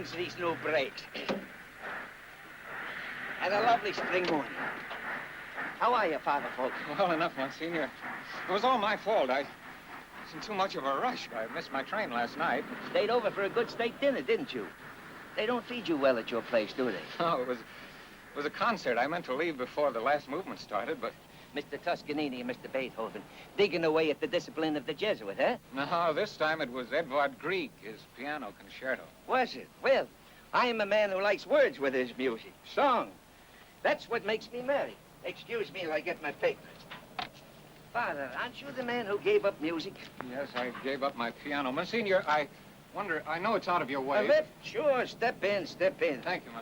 things, these new brakes. And a lovely spring morning. How are you, Father Fulton? Well enough, Monsignor. It was all my fault. I was in too much of a rush. I missed my train last night. Stayed over for a good steak dinner, didn't you? They don't feed you well at your place, do they? No, it was a concert. I meant to leave before the last movement started, but... Mr. Toscanini and Mr. Beethoven digging away at the discipline of the Jesuit, huh? No, this time it was Edvard Grieg, his piano concerto. Was it? Well, I'm a man who likes words with his music. Song. That's what makes me merry. Excuse me till I get my papers. Father, aren't you the man who gave up music? Yes, I gave up my piano. Monsignor, I wonder, I know it's out of your way. A lift? Sure, step in, step in. Thank you,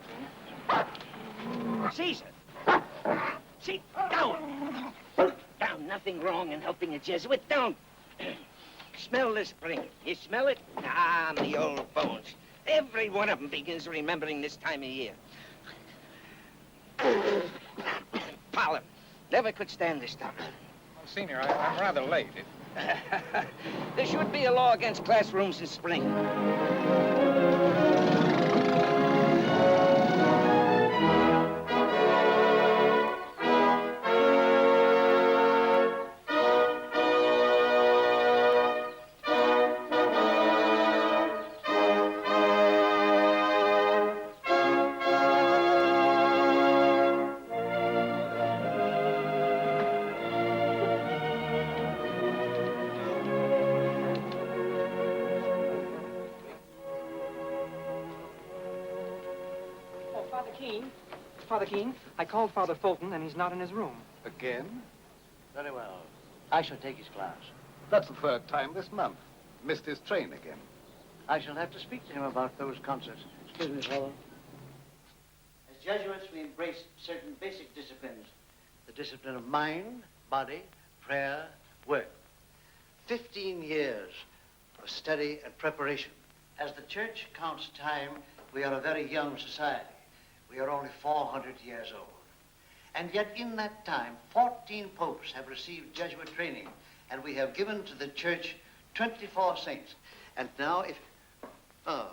Monsignor. Caesar! Sit down! Down, nothing wrong in helping a Jesuit. Down! Smell the spring. You smell it? Ah, me old bones. Every one of them begins remembering this time of year. Pollen. Never could stand this stuff. Monsignor, I'm rather late. There should be a law against classrooms in spring. Father Keene, I called Father Fulton, and he's not in his room. Again? Very well. I shall take his class. That's the third time this month. Missed his train again. I shall have to speak to him about those concerts. Excuse me, Father. As Jesuits, we embrace certain basic disciplines. The discipline of mind, body, prayer, work. 15 years of study and preparation. As the Church counts time, we are a very young society. We are only 400 years old. And yet in that time, 14 popes have received Jesuit training, and we have given to the Church 24 saints. And now if... Oh.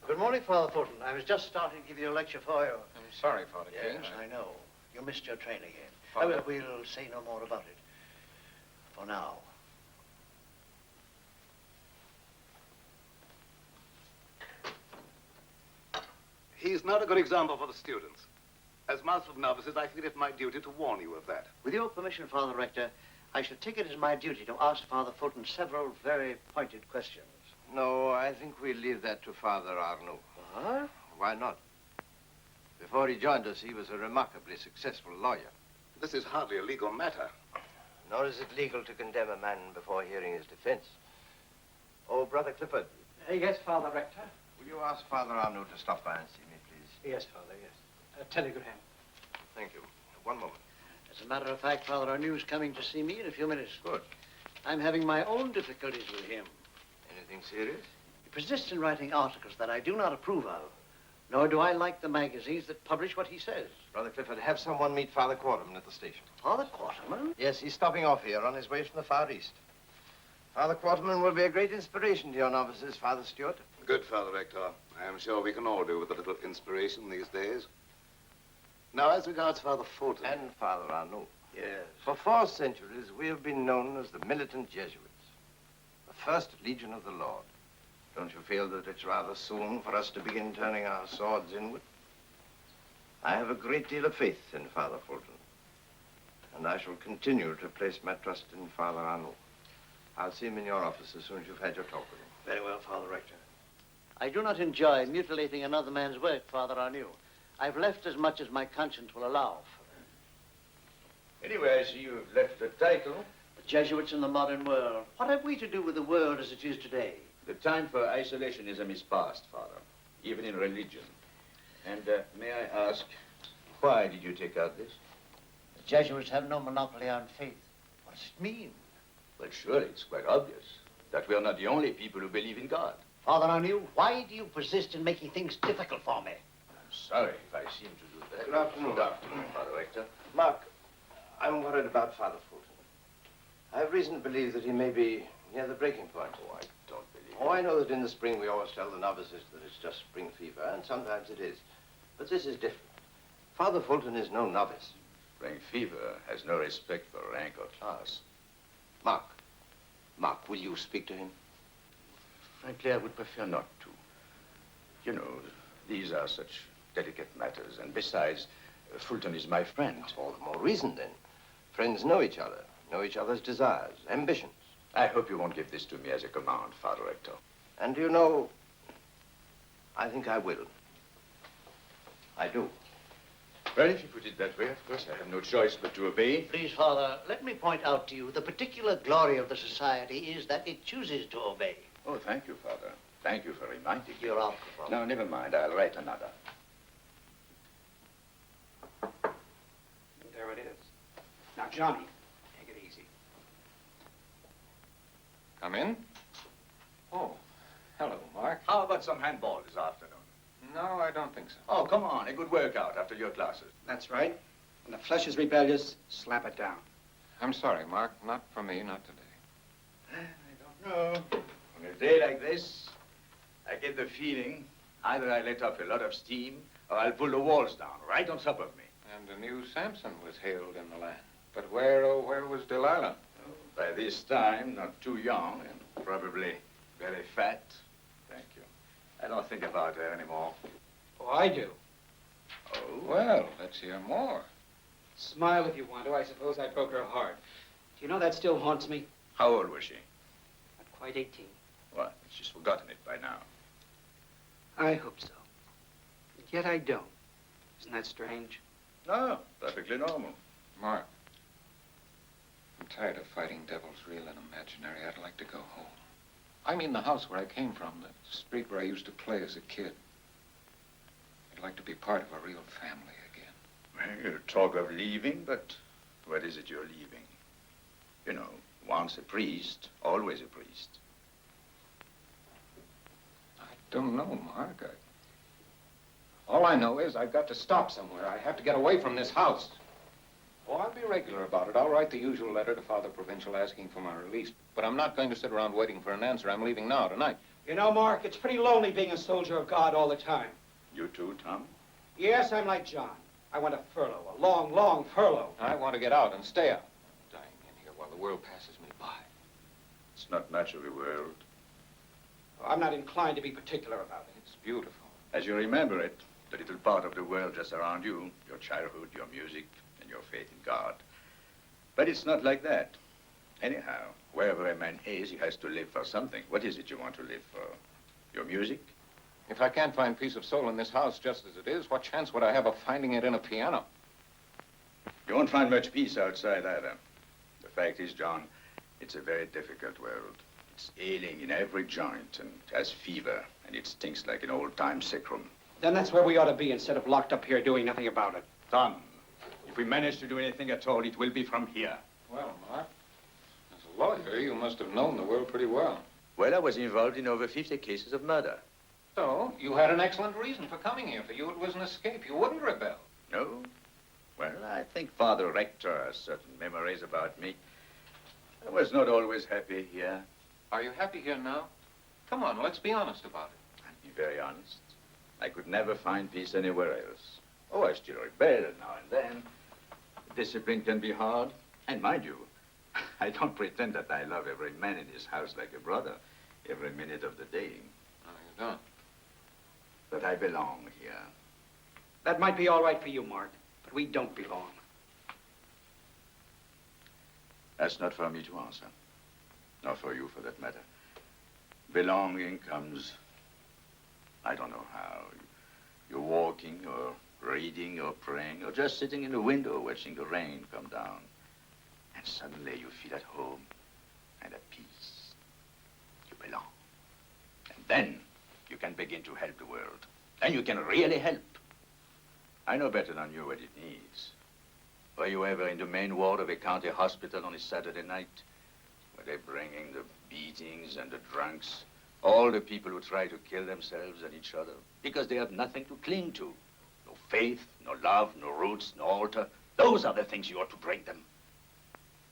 Good morning, Father Fulton. I was just starting to give you a lecture for you. I'm sorry, Father Keene. Yes, I know. You missed your train again. Father... We'll say no more about it. For now. He's not a good example for the students. As Master of Novices, I feel it my duty to warn you of that. With your permission, Father Rector, I shall take it as my duty to ask Father Fulton several very pointed questions. No, I think we'll leave that to Father Arnaud. What? Why not? Before he joined us, he was a remarkably successful lawyer. This is hardly a legal matter. Nor is it legal to condemn a man before hearing his defense. Oh, Brother Clifford. Yes, Father Rector. Will you ask Father Arnaud to stop by and see me, please? Yes, Father, yes. A telegram. Thank you. One moment. As a matter of fact, Father Arnaud's coming to see me in a few minutes. Good. I'm having my own difficulties with him. Anything serious? He persists in writing articles that I do not approve of, nor do I like the magazines that publish what he says. Brother Clifford, have someone meet Father Quarterman at the station. Father Quarterman? Yes, he's stopping off here on his way from the Far East. Father Quarterman will be a great inspiration to your novices, Father Stewart. Good, Father Rector. I am sure we can all do with a little inspiration these days. Now, as regards Father Fulton... And Father Arnaud. Yes. For 4 centuries, we have been known as the militant Jesuits, the first legion of the Lord. Don't you feel that it's rather soon for us to begin turning our swords inward? I have a great deal of faith in Father Fulton, and I shall continue to place my trust in Father Arnaud. I'll see him in your office as soon as you've had your talk with him. Very well, Father Rector. I do not enjoy mutilating another man's work, Father Arnaud. I've left as much as my conscience will allow. Anyway, I see you've left the title. The Jesuits in the modern world. What have we to do with the world as it is today? The time for isolationism is past, Father, even in religion. And may I ask, why did you take out this? The Jesuits have no monopoly on faith. What does it mean? Well, surely it's quite obvious that we are not the only people who believe in God. Father Arnaud, why do you persist in making things difficult for me? I'm sorry if I seem to do that. Good afternoon. Good afternoon, Father Rector. Mark, I'm worried about Father Fulton. I have reason to believe that he may be near the breaking point. Oh, I don't believe Oh, I know that in the spring we always tell the novices that it's just spring fever, and sometimes it is. But this is different. Father Fulton is no novice. Spring fever has no respect for rank or class. Mark. Mark, will you speak to him? Frankly, I would prefer not to. You know, these are such delicate matters, and besides, Fulton is my friend. All the more reason, then. Friends know each other's desires, ambitions. I hope you won't give this to me as a command, Father Rector. And you know, I think I will. I do. Well, if you put it that way, of course, I have no choice but to obey. Please, Father, let me point out to you the particular glory of the society is that it chooses to obey. Oh, thank you, Father. Thank you for reminding me. You're welcome, Father. No, never mind. I'll write another. There it is. Now, Johnny, take it easy. Come in. Oh, hello, Mark. How about some handball this afternoon? No, I don't think so. Oh, come on. A good workout after your classes. That's right. When the flesh is rebellious, slap it down. I'm sorry, Mark. Not for me, not today. I don't know. On a day like this, I get the feeling either I let off a lot of steam or I'll pull the walls down right on top of me. And a new Samson was hailed in the land. But where, oh, where was Delilah? By this time, not too young and probably very fat. Thank you. I don't think about her anymore. Oh, I do. Oh, Well, let's hear more. Smile if you want to. I suppose I broke her heart. Do you know that still haunts me? how old was she? Not quite 18. What? She's forgotten it by now. I hope so. And yet I don't. Isn't that strange? No, perfectly normal. Mark, I'm tired of fighting devils, real and imaginary. I'd like to go home. I mean the house where I came from, the street where I used to play as a kid. I'd like to be part of a real family again. Well, you talk of leaving, but what is it you're leaving? You know, once a priest, always a priest. I don't know, Mark. All I know is I've got to stop somewhere. I have to get away from this house. Oh, I'll be regular about it. I'll write the usual letter to Father Provincial asking for my release. But I'm not going to sit around waiting for an answer. I'm leaving now, tonight. You know, Mark, it's pretty lonely being a soldier of God all the time. You too, Tom? Yes, I'm like John. I want a furlough, a long, long furlough. I want to get out and stay out. Dying in here while the world passes me by. It's not much of a world. I'm not inclined to be particular about it. It's beautiful. As you remember it, the little part of the world just around you, your childhood, your music, and your faith in God. But it's not like that. Anyhow, wherever a man is, he has to live for something. What is it you want to live for? Your music? If I can't find peace of soul in this house just as it is, what chance would I have of finding it in a piano? You won't find much peace outside either. The fact is, John, it's a very difficult world. It's ailing in every joint and has fever, and it stinks like an old-time sick room. Then that's where we ought to be instead of locked up here doing nothing about it. Tom, if we manage to do anything at all, it will be from here. Well, Mark, as a lawyer, you must have known the world pretty well. Well, I was involved in over 50 cases of murder. So, you had an excellent reason for coming here. For you, it was an escape. You wouldn't rebel. No? Well, I think Father Rector has certain memories about me. I was not always happy here. Are you happy here now? Come on, let's be honest about it. I'll be very honest. I could never find peace anywhere else. Oh, I still rebel now and then. Discipline can be hard. And mind you, I don't pretend that I love every man in this house like a brother, every minute of the day. No, you don't. But I belong here. That might be all right for you, Mark, but we don't belong. That's not for me to answer. Not for you, for that matter. Belonging comes, I don't know how. You're walking or reading or praying or just sitting in the window watching the rain come down. And suddenly you feel at home and at peace. You belong. And then you can begin to help the world. Then you can really help. I know better than you what it needs. Were you ever in the main ward of a county hospital on a Saturday night? Were they bringing the beatings and the drunks? All the people who try to kill themselves and each other because they have nothing to cling to. No faith, no love, no roots, no altar. Those are the things you ought to bring them.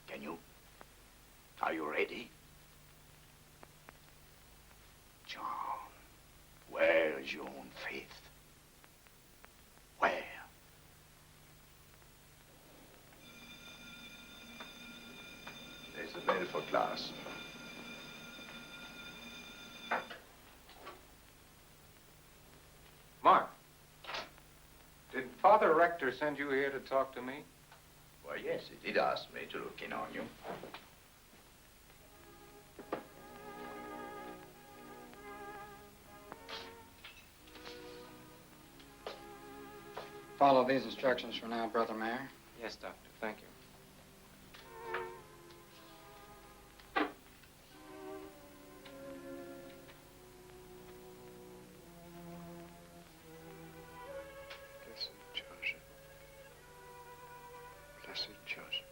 Can you? Are you ready? is your own faith? Where? There's a bell for class. Mark, did Father Rector send you here to talk to me? Why, yes, he did ask me to look in on you. Follow these instructions for now, Brother Mayor. Yes, Doctor. Thank you. Blessed Joseph. Blessed Joseph.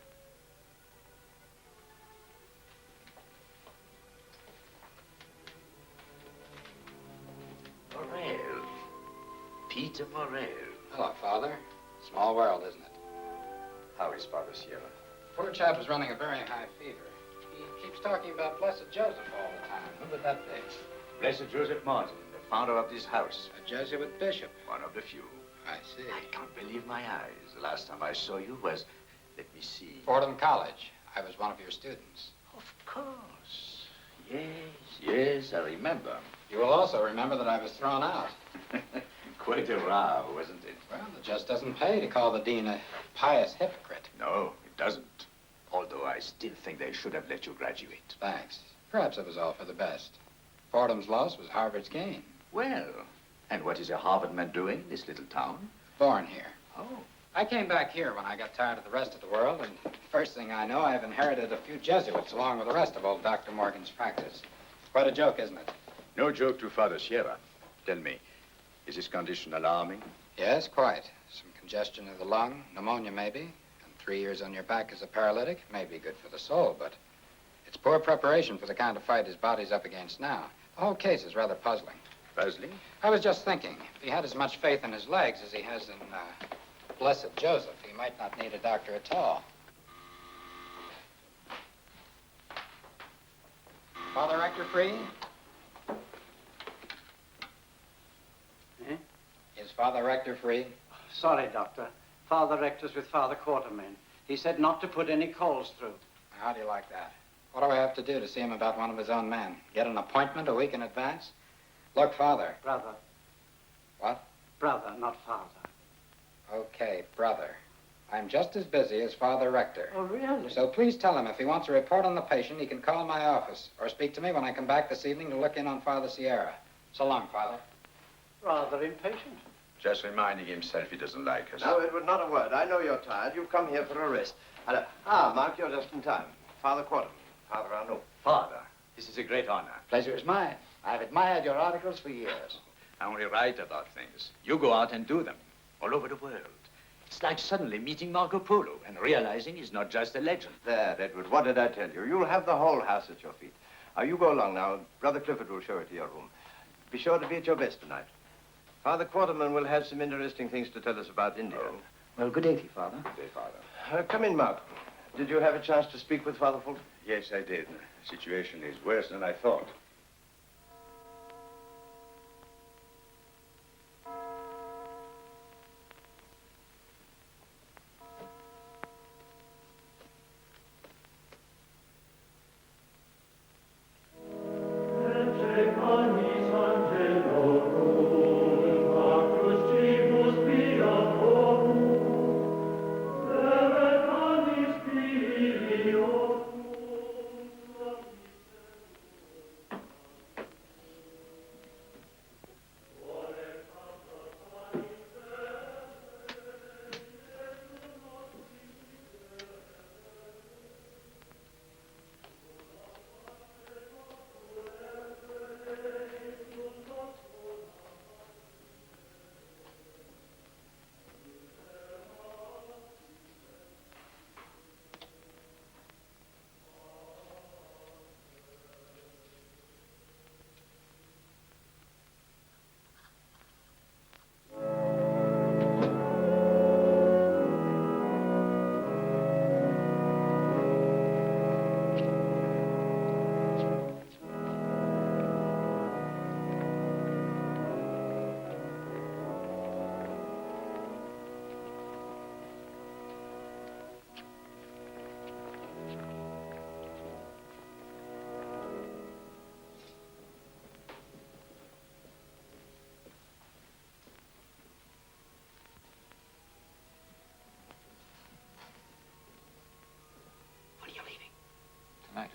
Morel. Peter Morel. Hello, Father. Small world, isn't it? How is Father Sierra? Poor chap is running a very high fever. He keeps talking about Blessed Joseph all the time. Who would that be? Blessed Joseph Martin, the founder of this house. A Jesuit bishop. One of the few. I see. I can't believe my eyes. The last time I saw you was, let me see. Fordham College. I was one of your students. Of course. Yes, I remember. You will also remember that I was thrown out. Quite a row, wasn't it? Well, it just doesn't pay to call the dean a pious hypocrite. No, it doesn't. Although I still think they should have let you graduate. Thanks. Perhaps it was all for the best. Fordham's loss was Harvard's gain. Well, and what is a Harvard man doing in this little town? Born here. Oh. I came back here when I got tired of the rest of the world, and first thing I know, I've inherited a few Jesuits along with the rest of old Dr. Morgan's practice. Quite a joke, isn't it? No joke to Father Sierra. Tell me, is his condition alarming? Yes, quite. Some congestion of the lung, pneumonia maybe, and 3 years on your back as a paralytic may be good for the soul, but it's poor preparation for the kind of fight his body's up against now. The whole case is rather puzzling. Puzzling? I was just thinking, if he had as much faith in his legs as he has in Blessed Joseph, he might not need a doctor at all. Father Rector free? Eh? Is Father Rector free? Sorry, Doctor. Father Rector's with Father Quartermain. He said not to put any calls through. How do you like that? What do I have to do to see him about one of his own men? Get an appointment a week in advance? Look, Father. Brother. What? Brother, not father. Okay, brother. I'm just as busy as Father Rector. Oh, really? So please tell him if he wants a report on the patient, he can call my office or speak to me when I come back this evening to look in on Father Sierra. So long, Father. Rather impatient. Just reminding himself he doesn't like us. Now, Edward, not a word. I know you're tired. You've come here for a rest. And, Mark, you're just in time. Father Quarterman. Father Arnaud. Father, this is a great honor. Pleasure is mine. I've admired your articles for years. I only write about things. You go out and do them, all over the world. It's like suddenly meeting Marco Polo and realizing he's not just a legend. There, Edward, what did I tell you? You'll have the whole house at your feet. You go along now. Brother Clifford will show it to your room. Be sure to be at your best tonight. Father Quarterman will have some interesting things to tell us about India. Oh. Well, good day to you, Father. Good day, Father. Come in, Mark. Did you have a chance to speak with Father Fulton? Yes, I did. The situation is worse than I thought.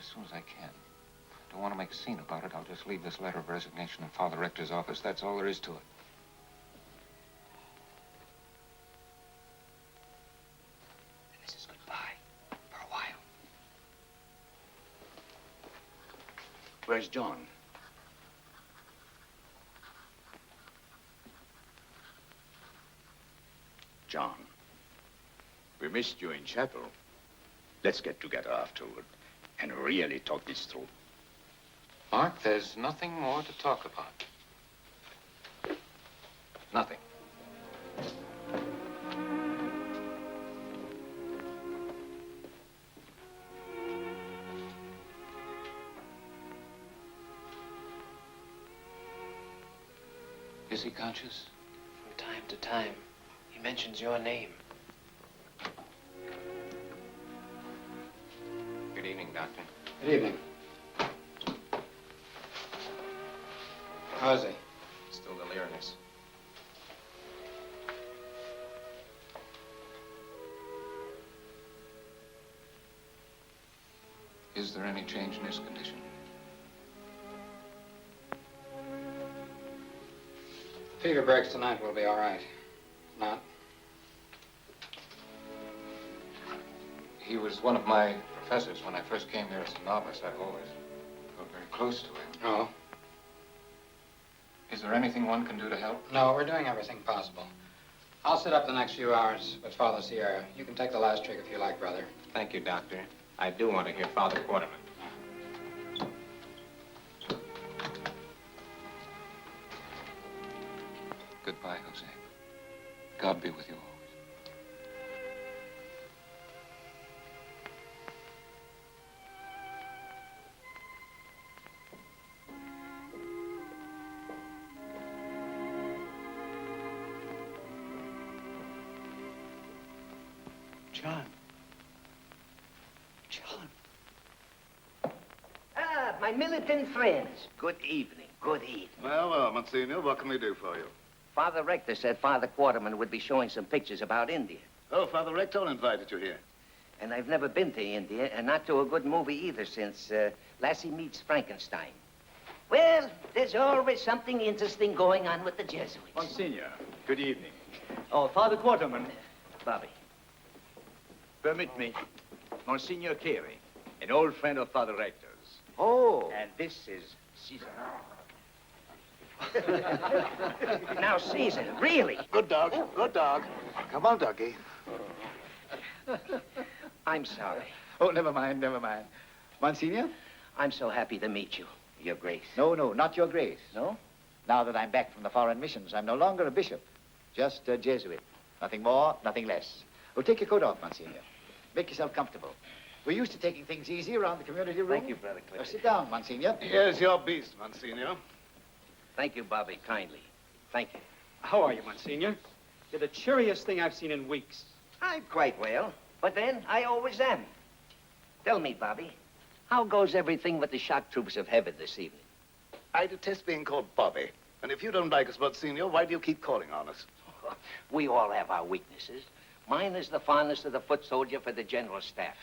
as soon as I can. Don't want to make a scene about it. I'll just leave this letter of resignation in Father Rector's office. That's all there is to it. And this is goodbye for a while. Where's John? John, we missed you in chapel. Let's get together afterward and really talk this through. Mark, there's nothing more to talk about. Nothing. Is he conscious? From time to time, he mentions your name. Good evening, Doctor. Good evening. How is he? Still delirious. Is there any change in his condition? Fever breaks tonight, we'll be all right. Not. He was one of my professors when I first came here as a novice. I've always felt very close to him. Oh? Is there anything one can do to help? No, we're doing everything possible. I'll sit up the next few hours with Father Sierra. You can take the last trick if you like, brother. Thank you, Doctor. I do want to hear Father Quarterman. Goodbye, Jose. God be with you always. John. John. Ah, my militant friends. Good evening, good evening. Well, Monsignor, what can we do for you? Father Rector said Father Quarterman would be showing some pictures about India. Oh, Father Rector invited you here. And I've never been to India, and not to a good movie either since Lassie Meets Frankenstein. Well, there's always something interesting going on with the Jesuits. Monsignor, good evening. Oh, Father Quarterman. Bobby. Permit me, Monsignor Carey, an old friend of Father Rector's. Oh. And this is Caesar. Now, Caesar, really? Good dog, good dog. Come on, doggy. I'm sorry. Oh, never mind, never mind. Monsignor? I'm so happy to meet you, Your Grace. No, no, not your grace. No? Now that I'm back from the foreign missions, I'm no longer a bishop, just a Jesuit. Nothing more, nothing less. Oh, take your coat off, Monsignor. Make yourself comfortable. We're used to taking things easy around the community room. Thank you, Brother Clifford. Sit down, Monsignor. Here's your beast, Monsignor. Thank you, Bobby, kindly. Thank you. How are you, Monsignor? You're the cheeriest thing I've seen in weeks. I'm quite well, but then I always am. Tell me, Bobby, how goes everything with the shock troops of heaven this evening? I detest being called Bobby. And if you don't like us, Monsignor, why do you keep calling on us? We all have our weaknesses. Mine is the fondness of the foot soldier for the general staff.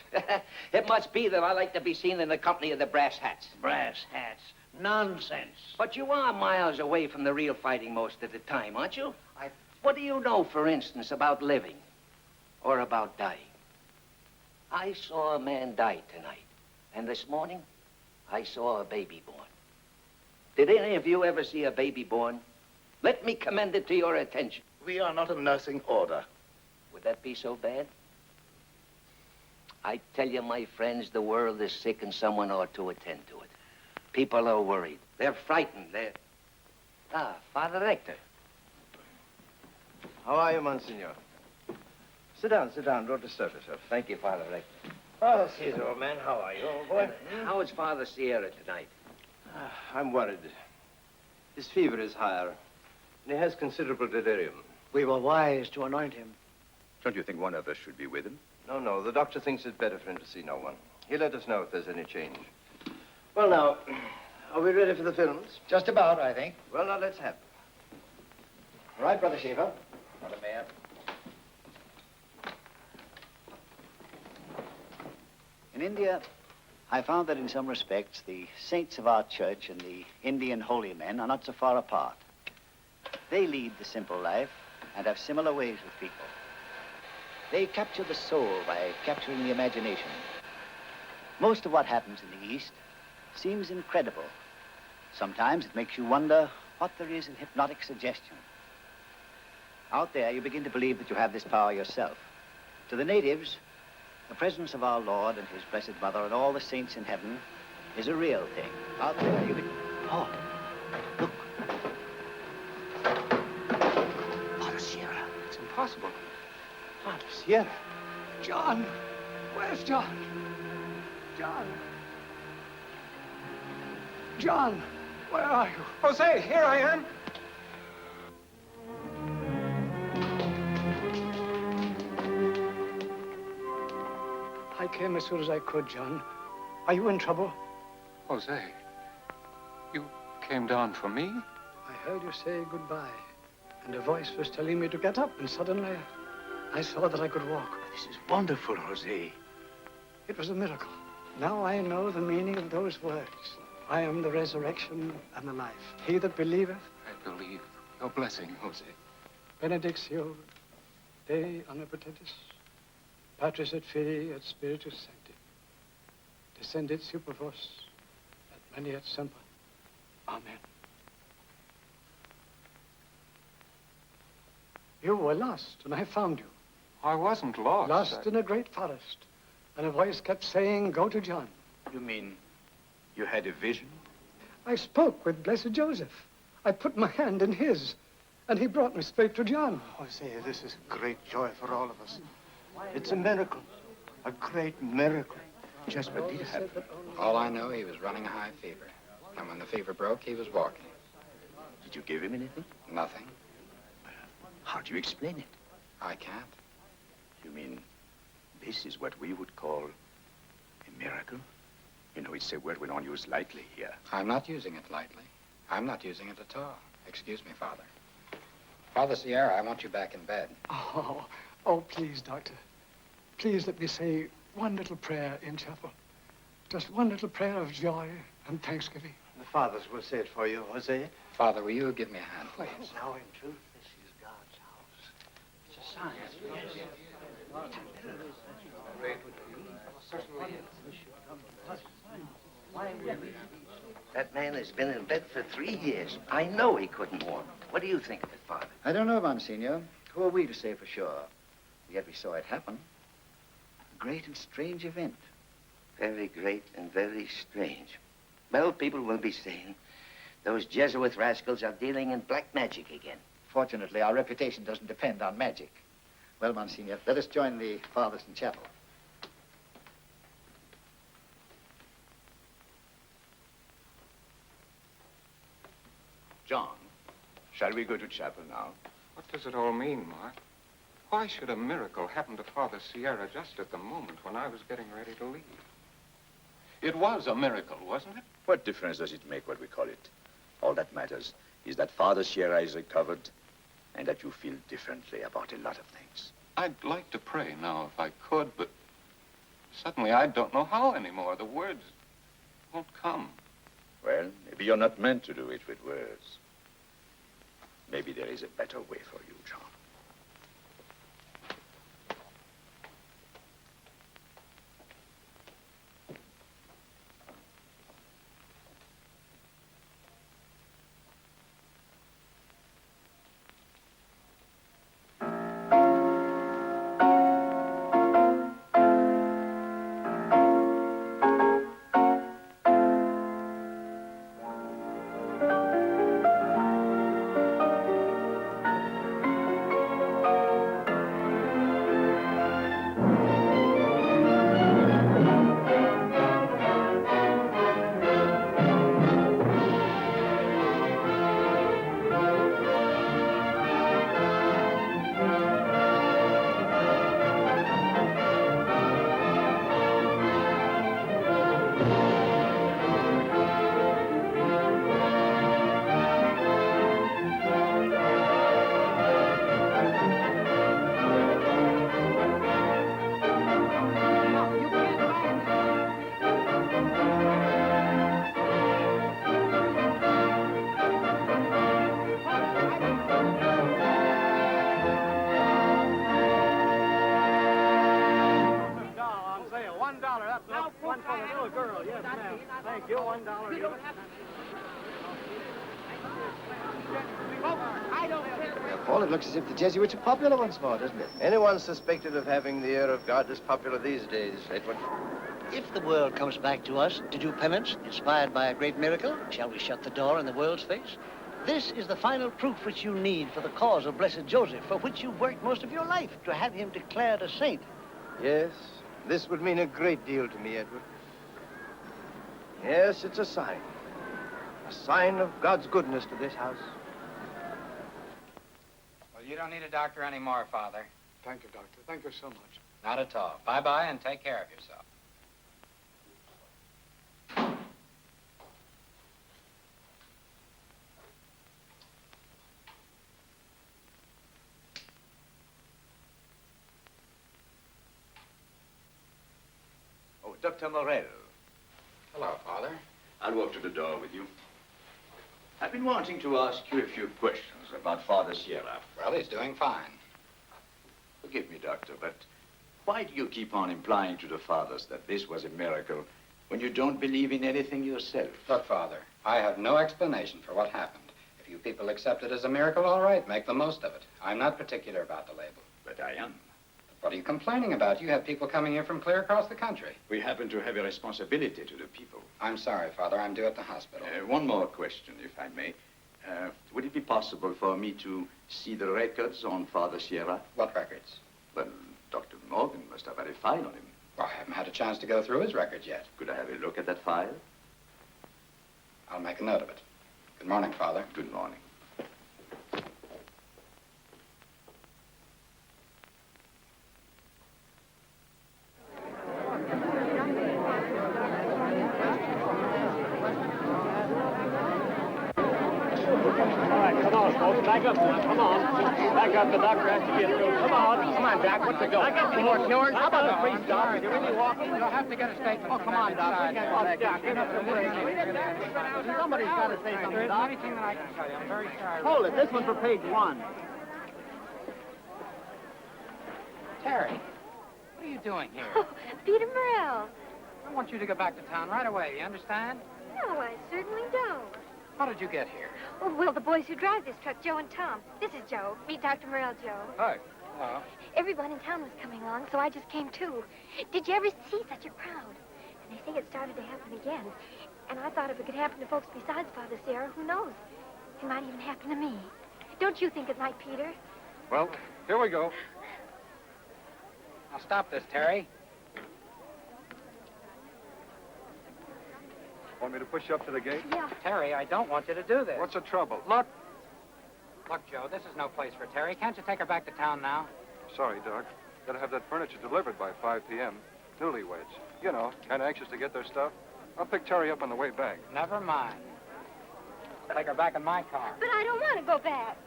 It must be that I like to be seen in the company of the brass hats. Brass hats. Nonsense. But you are miles away from the real fighting most of the time, aren't you? What do you know, for instance, about living or about dying? I saw a man die tonight, and this morning I saw a baby born. Did any of you ever see a baby born? Let me commend it to your attention. We are not a nursing order. Would that be so bad? I tell you, my friends, the world is sick and someone ought to attend to it. People are worried. They're frightened. Ah, Father Rector. How are you, Monsignor? Sit down. Don't disturb yourself. Thank you, Father Rector. Oh, Caesar, old man, how are you, old boy? How is Father Sierra tonight? I'm worried. His fever is higher, and he has considerable delirium. We were wise to anoint him. Don't you think one of us should be with him? No, the doctor thinks it's better for him to see no one. He'll let us know if there's any change. Well, now, are we ready for the films? Just about, I think. Well, now, let's have it. All right, Brother Shiva. Brother Mayor. In India, I found that in some respects, the saints of our church and the Indian holy men are not so far apart. They lead the simple life and have similar ways with people. They capture the soul by capturing the imagination. Most of what happens in the East seems incredible. Sometimes it makes you wonder what there is in hypnotic suggestion. Out there, you begin to believe that you have this power yourself. To the natives, the presence of our Lord and his Blessed Mother and all the saints in heaven is a real thing. Out there, you begin... Oh, look. Father Sierra. It's impossible. Father Sierra. John. Where's John? John. John, where are you? Jose, here I am. I came as soon as I could, John. Are you in trouble? Jose, you came down for me? I heard you say goodbye, and a voice was telling me to get up, and suddenly I saw that I could walk. This is wonderful, Jose. It was a miracle. Now I know the meaning of those words. I am the resurrection and the life. He that believeth... I believe. Your blessing, Jose. Benedictio Dei omnipotentis, Patris et Filii et Spiritus Sancti, descendit super vos, et manet semper. Amen. You were lost, and I found you. I wasn't lost. Lost in a great forest. And a voice kept saying, go to John. You mean you had a vision? I spoke with Blessed Joseph. I put my hand in his, and he brought me straight to John. Jose, this is great joy for all of us. It's a miracle. A great miracle. Just what did happen? All I know, he was running a high fever. And when the fever broke, he was walking. Did you give him anything? Nothing. How do you explain it? I can't. You mean this is what we would call a miracle? You know, it's a word we don't use lightly here. I'm not using it lightly. I'm not using it at all. Excuse me, Father. Father Sierra, I want you back in bed. Oh, please, Doctor. Please let me say one little prayer in chapel. Just one little prayer of joy and thanksgiving. The fathers will say it for you, Jose. Father, will you give me a hand, please? Now, in truth, this is God's house. It's a sign. That man has been in bed for 3 years. I know he couldn't walk. What do you think of it, Father? I don't know, Monsignor. Who are we to say for sure? Yet we saw it happen. A great and strange event. Very great and very strange. Well, people will be saying those Jesuit rascals are dealing in black magic again. Fortunately, our reputation doesn't depend on magic. Well, Monsignor, let us join the fathers in chapel. John, shall we go to chapel now? What does it all mean, Mark? Why should a miracle happen to Father Sierra just at the moment when I was getting ready to leave? It was a miracle, wasn't it? What difference does it make what we call it? All that matters is that Father Sierra is recovered and that you feel differently about a lot of things. I'd like to pray now if I could, but suddenly I don't know how anymore. The words won't come. Well, maybe you're not meant to do it with words. Maybe there is a better way for you, John. Thank you, $1. You don't have to. Well, Paul, it looks as if the Jesuits are popular once more, doesn't it? Anyone suspected of having the ear of God is popular these days, Edward. If the world comes back to us to do penance, inspired by a great miracle, shall we shut the door in the world's face? This is the final proof which you need for the cause of Blessed Joseph, for which you've worked most of your life, to have him declared a saint. Yes, this would mean a great deal to me, Edward. Yes, it's a sign. A sign of God's goodness to this house. Well, you don't need a doctor anymore, Father. Thank you, Doctor. Thank you so much. Not at all. Bye-bye and take care of yourself. Oh, Dr. Morel. Hello, Father. I'll walk to the door with you. I've been wanting to ask you a few questions about Father Sierra. Well, he's doing fine. Forgive me, Doctor, but why do you keep on implying to the fathers that this was a miracle when you don't believe in anything yourself? Look, Father, I have no explanation for what happened. If you people accept it as a miracle, all right, make the most of it. I'm not particular about the label. But I am. What are you complaining about? You have people coming here from clear across the country. We happen to have a responsibility to the people. I'm sorry, Father. I'm due at the hospital. One more question, if I may. Would it be possible for me to see the records on Father Sierra? What records? Well, Dr. Morgan must have had a file on him. Well, I haven't had a chance to go through his records yet. Could I have a look at that file? I'll make a note of it. Good morning, Father. Good morning. Back up now, come on. Back up, the doctor has to get through. Come on, Jack, what's the go? I got some more cures. How about the priest, Doc? You're really walking? You'll have to get a statement. Oh, come on, Doc. Jack, get up Somebody's got to say something, There isn't Doc. anything that I can tell you. I'm very sorry. Hold it, this one's for page 1. Terry, what are you doing here? Oh, Peter Morel. I want you to go back to town right away. You understand? No, I certainly don't. How did you get here? Oh, well, the boys who drive this truck, Joe and Tom. This is Joe. Meet Dr. Morel, Joe. Hi. Hello. Everyone in town was coming along, so I just came too. Did you ever see such a crowd? And they say it started to happen again. And I thought if it could happen to folks besides Father Sierra, who knows? It might even happen to me. Don't you think it might, Peter? Well, here we go. Now stop this, Terry. Want me to push you up to the gate? Yeah. Terry, I don't want you to do this. What's the trouble? Look, Joe, this is no place for Terry. Can't you take her back to town now? Sorry, Doc. Gotta have that furniture delivered by 5 p.m. Newlyweds. You know, kind of anxious to get their stuff. I'll pick Terry up on the way back. Never mind. Take her back in my car. But I don't want to go back.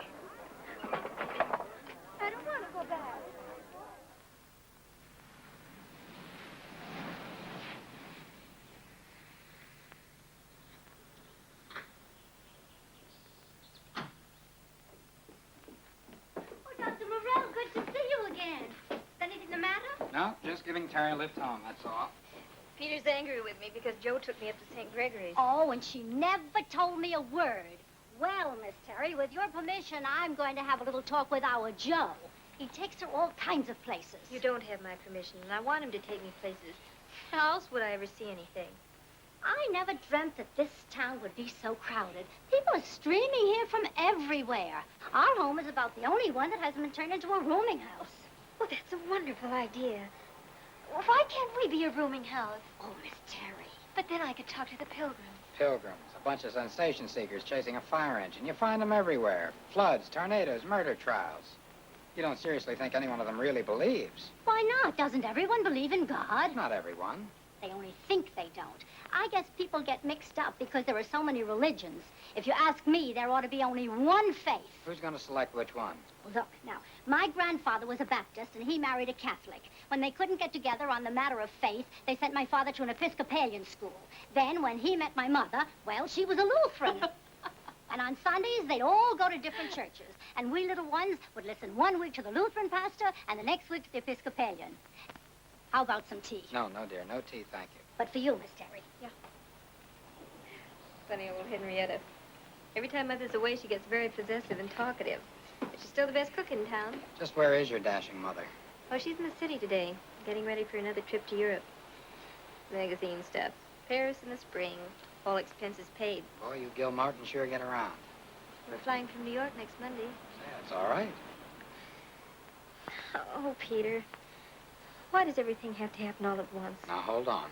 I don't want to go back. Dr. Morel, good to see you again. Is anything the matter? No, just giving Terry a lift home, that's all. Peter's angry with me because Joe took me up to St. Gregory's. Oh, and she never told me a word. Well, Miss Terry, with your permission, I'm going to have a little talk with our Joe. He takes her all kinds of places. You don't have my permission, and I want him to take me places. How else would I ever see anything? I never dreamt that this town would be so crowded. People are streaming here from everywhere. Our home is about the only one that hasn't been turned into a rooming house. Oh, that's a wonderful idea. Why can't we be a rooming house? Oh, Miss Terry. But then I could talk to the pilgrims. Pilgrims, a bunch of sensation seekers chasing a fire engine. You find them everywhere. Floods, tornadoes, murder trials. You don't seriously think any one of them really believes? Why not? Doesn't everyone believe in God? Not everyone. They only think they don't. I guess people get mixed up because there are so many religions. If you ask me, there ought to be only one faith. Who's going to select which one? Well, look, now, my grandfather was a Baptist, and he married a Catholic. When they couldn't get together on the matter of faith, they sent my father to an Episcopalian school. Then, when he met my mother, well, she was a Lutheran. And on Sundays, they'd all go to different churches. And we little ones would listen one week to the Lutheran pastor, and the next week to the Episcopalian. How about some tea? No, dear. No tea, thank you. But for you, Miss Terry. Yeah. funny old Henrietta. Every time Mother's away, she gets very possessive and talkative. But she's still the best cook in town. Just where is your dashing mother? Oh, she's in the city today, getting ready for another trip to Europe. Magazine stuff. Paris in the spring. All expenses paid. Boy, you Gil Martin sure get around. We're flying from New York next Monday. That's all right. Oh, Peter. Why does everything have to happen all at once? Now, hold on.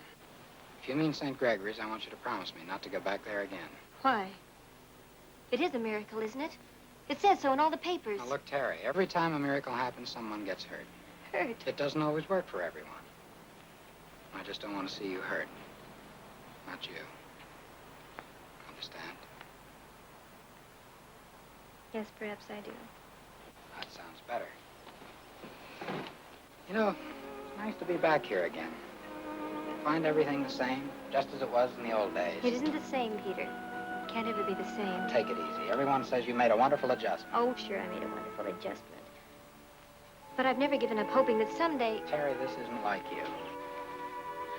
If you mean St. Gregory's, I want you to promise me not to go back there again. Why? It is a miracle, isn't it? It says so in all the papers. Now, look, Terry, every time a miracle happens, someone gets hurt. Hurt? It doesn't always work for everyone. I just don't want to see you hurt. Not you. Understand? Yes, perhaps I do. That sounds better. You know, it's nice to be back here again. Find everything the same, just as it was in the old days. It isn't the same, Peter. It can't ever be the same. Take it easy. Everyone says you made a wonderful adjustment. Oh, sure, I made a wonderful adjustment. But I've never given up hoping that someday... Terry, this isn't like you.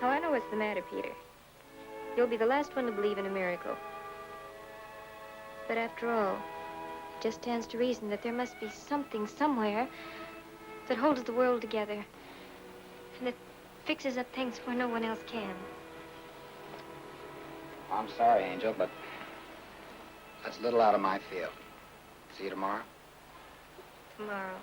Oh, I know what's the matter, Peter. You'll be the last one to believe in a miracle. But after all, it just stands to reason that there must be something somewhere that holds the world together and that fixes up things where no one else can. I'm sorry, Angel, but that's a little out of my field. See you tomorrow? Tomorrow.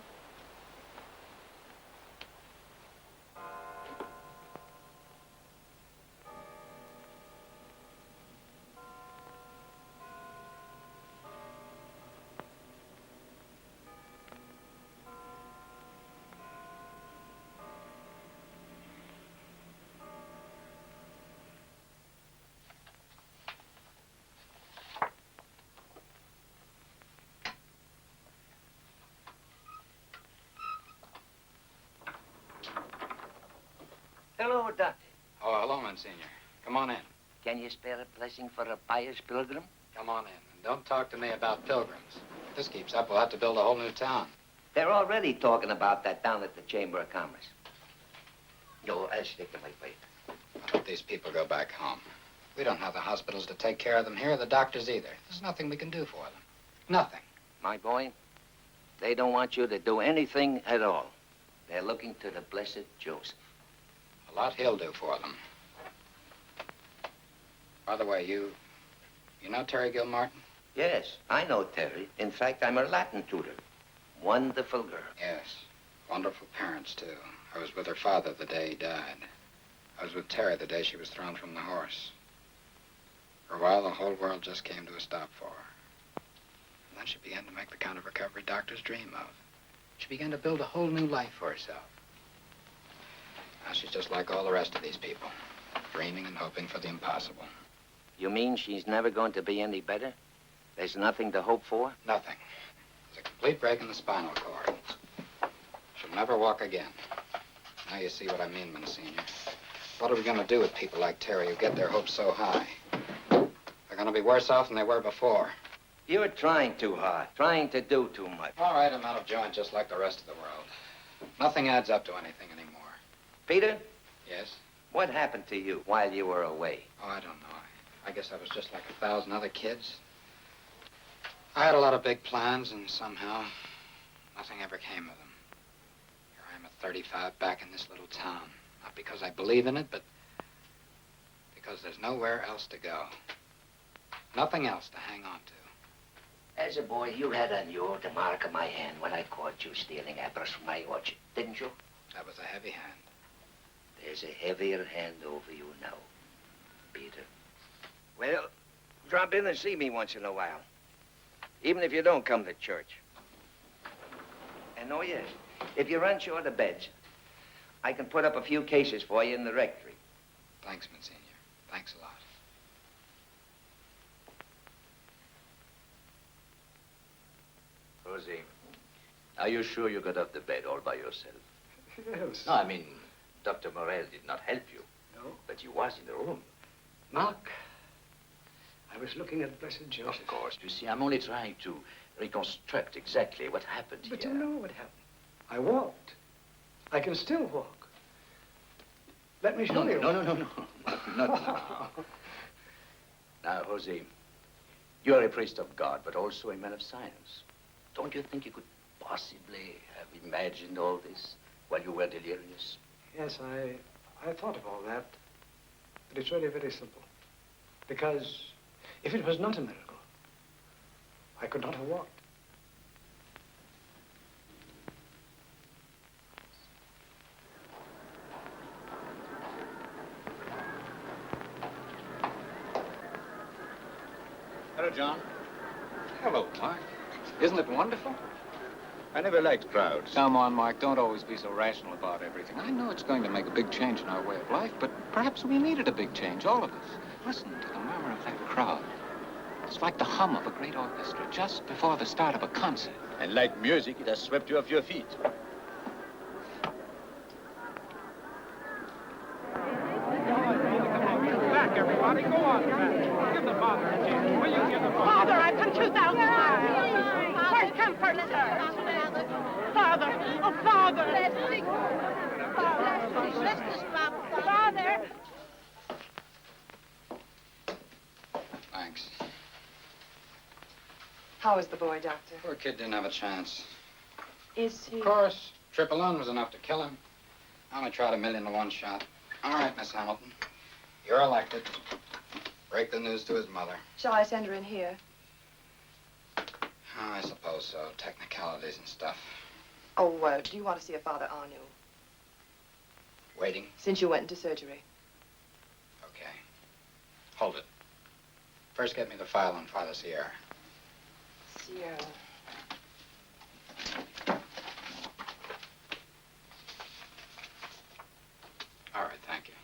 Hello, Doctor. Oh, hello, Monsignor. Come on in. Can you spare a blessing for a pious pilgrim? Come on in. And don't talk to me about pilgrims. If this keeps up, we'll have to build a whole new town. They're already talking about that down at the Chamber of Commerce. No, I'll stick to my faith. Let these people go back home. We don't have the hospitals to take care of them here, the doctors either. There's nothing we can do for them. Nothing. My boy, they don't want you to do anything at all. They're looking to the Blessed Joseph. A lot he'll do for them. By the way, you know Terry Gilmartin? Yes, I know Terry. In fact, I'm her Latin tutor. Wonderful girl. Yes. Wonderful parents, too. I was with her father the day he died. I was with Terry the day she was thrown from the horse. For a while, the whole world just came to a stop for her. And then she began to make the kind of recovery doctors dream of. She began to build a whole new life for herself. Now she's just like all the rest of these people, dreaming and hoping for the impossible. You mean she's never going to be any better? There's nothing to hope for? Nothing. There's a complete break in the spinal cord. She'll never walk again. Now you see what I mean, Monsignor. What are we going to do with people like Terry who get their hopes so high? They're going to be worse off than they were before. You're trying too hard, trying to do too much. All right, I'm out of joint just like the rest of the world. Nothing adds up to anything anymore. Peter? Yes? What happened to you while you were away? Oh, I don't know. I guess I was just like 1,000 other kids. I had a lot of big plans, and somehow nothing ever came of them. Here I am at 35 back in this little town. Not because I believe in it, but because there's nowhere else to go. Nothing else to hang on to. As a boy, you had on you the mark of my hand when I caught you stealing apples from my orchard, didn't you? That was a heavy hand. There's a heavier hand over you now, Peter. Well, drop in and see me once in a while. Even if you don't come to church. And oh, yes, if you run short of beds, I can put up a few cases for you in the rectory. Thanks, Monsignor. Thanks a lot. Rosie, are you sure you got off the bed all by yourself? Yes. No, I mean, Dr. Morel did not help you. No. But you was in the room. Mark, I was looking at Blessed Joseph. Of course. You see, I'm only trying to reconstruct exactly what happened But here. you know what happened. I walked. I can still walk. Let me show you. No. Not now. Now, Rosie, You are a priest of God, but also a man of science. Don't you think you could possibly have imagined all this while you were delirious? Yes, I thought of all that. But it's really very simple. Because if it was not a miracle, I could not have walked. Hello, John. Hello, Mark. Isn't it wonderful? I never liked crowds. Come on, Mark. Don't always be so rational about everything. I know it's going to make a big change in our way of life, but perhaps we needed a big change, all of us. Listen to the murmur of that crowd. It's like the hum of a great orchestra just before the start of a concert. And like music, it has swept you off your feet. Back, everybody. Go on back. Give the father a chance. Will you give the father? Father, I've come 2,000 miles. First come, first served. Father, oh, Father. Father. Thanks. How is the boy, Doctor? Poor kid didn't have a chance. Is he? Of course. Triple N was enough to kill him. I only tried 1,000,000 to 1 shot. All right, Miss Hamilton. You're elected. Break the news to his mother. Shall I send her in here? Oh, I suppose so. Technicalities and stuff. Oh, do you want to see a Father Arnu? Waiting. Since you went into surgery. Okay. Hold it. First, get me the file on Father Sierra. Sierra. All right, thank you.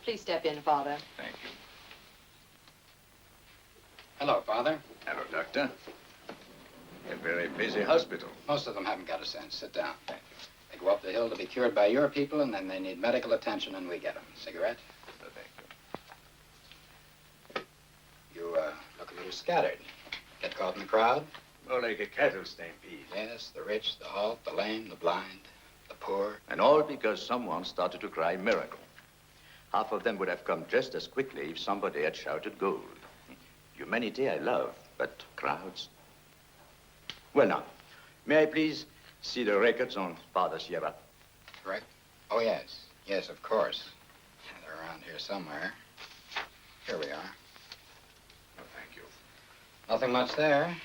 Please step in, Father. Thank you. Hello, Father. Hello, Doctor. A very busy hospital. Most of them haven't got a sense. Sit down. Thank you. They go up the hill to be cured by your people, and then they need medical attention, and we get them. Cigarette? No, thank you. You, look a little scattered. Get caught in the crowd? More like a cattle stampede. Yes, the rich, the halt, the lame, the blind, the poor. And all because someone started to cry miracle. Half of them would have come just as quickly if somebody had shouted gold. Humanity I love, but crowds? Well, now, may I please see the records on Father Sierra? Correct? Oh, yes. Yes, of course. They're around here somewhere. Here we are. Oh, thank you. Nothing much there.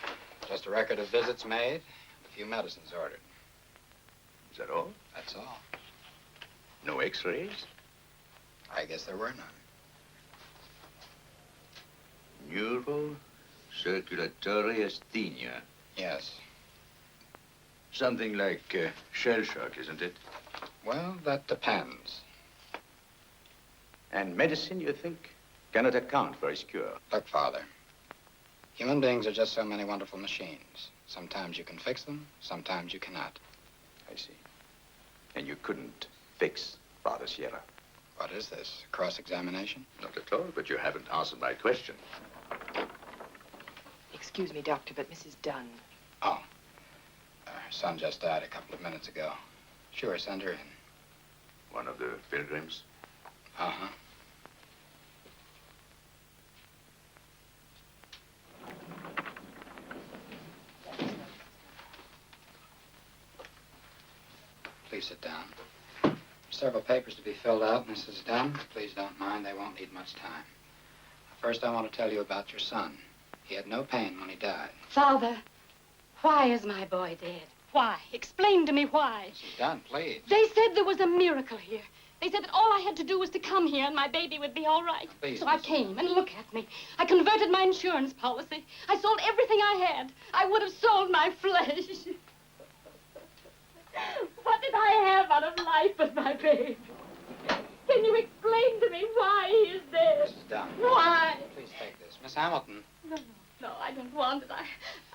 Just a record of visits made, a few medicines ordered. Is that all? That's all. No x-rays? I guess there were none. Neurocirculatory asthenia. Yes. Something like shell shock, isn't it? Well, that depends. And medicine, you think, cannot account for his cure? Look, Father, human beings are just so many wonderful machines. Sometimes you can fix them, sometimes you cannot. I see. And you couldn't fix Father Sierra? What is this, cross-examination? Not at all, but you haven't answered my question. Excuse me, Doctor, but Mrs. Dunn. Oh. Her son just died a couple of minutes ago. Sure, send her in. One of the pilgrims? Uh-huh. Please sit down. Several papers to be filled out, Mrs. Dunn. Please don't mind, they won't need much time. First, I want to tell you about your son. He had no pain when he died. Father, why is my boy dead? Why? Explain to me why. Mrs. Dunn, please. They said there was a miracle here. They said that all I had to do was to come here and my baby would be all right. Please, so I came, and look at me. I converted my insurance policy. I sold everything I had. I would have sold my flesh. What did I have out of life but my baby? Can you explain to me why he is dead? Mrs. Dunn. Why? Please take this. Miss Hamilton. No, I don't want it.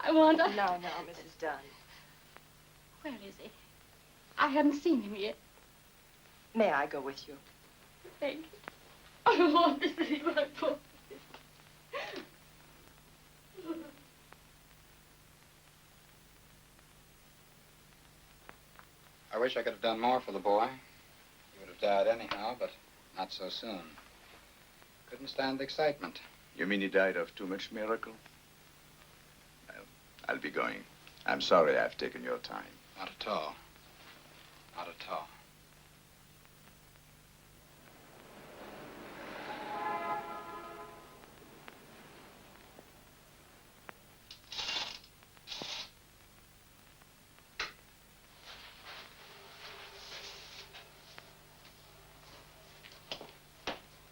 I want to... No, Mrs. Dunn. Where is he? I haven't seen him yet. May I go with you? Thank you. I want to see my boy. I wish I could have done more for the boy. He would have have died anyhow, but not so soon. Couldn't stand the excitement. You mean he died of too much miracle? Well, I'll be going. I'm sorry I've taken your time. Not at all. Not at all.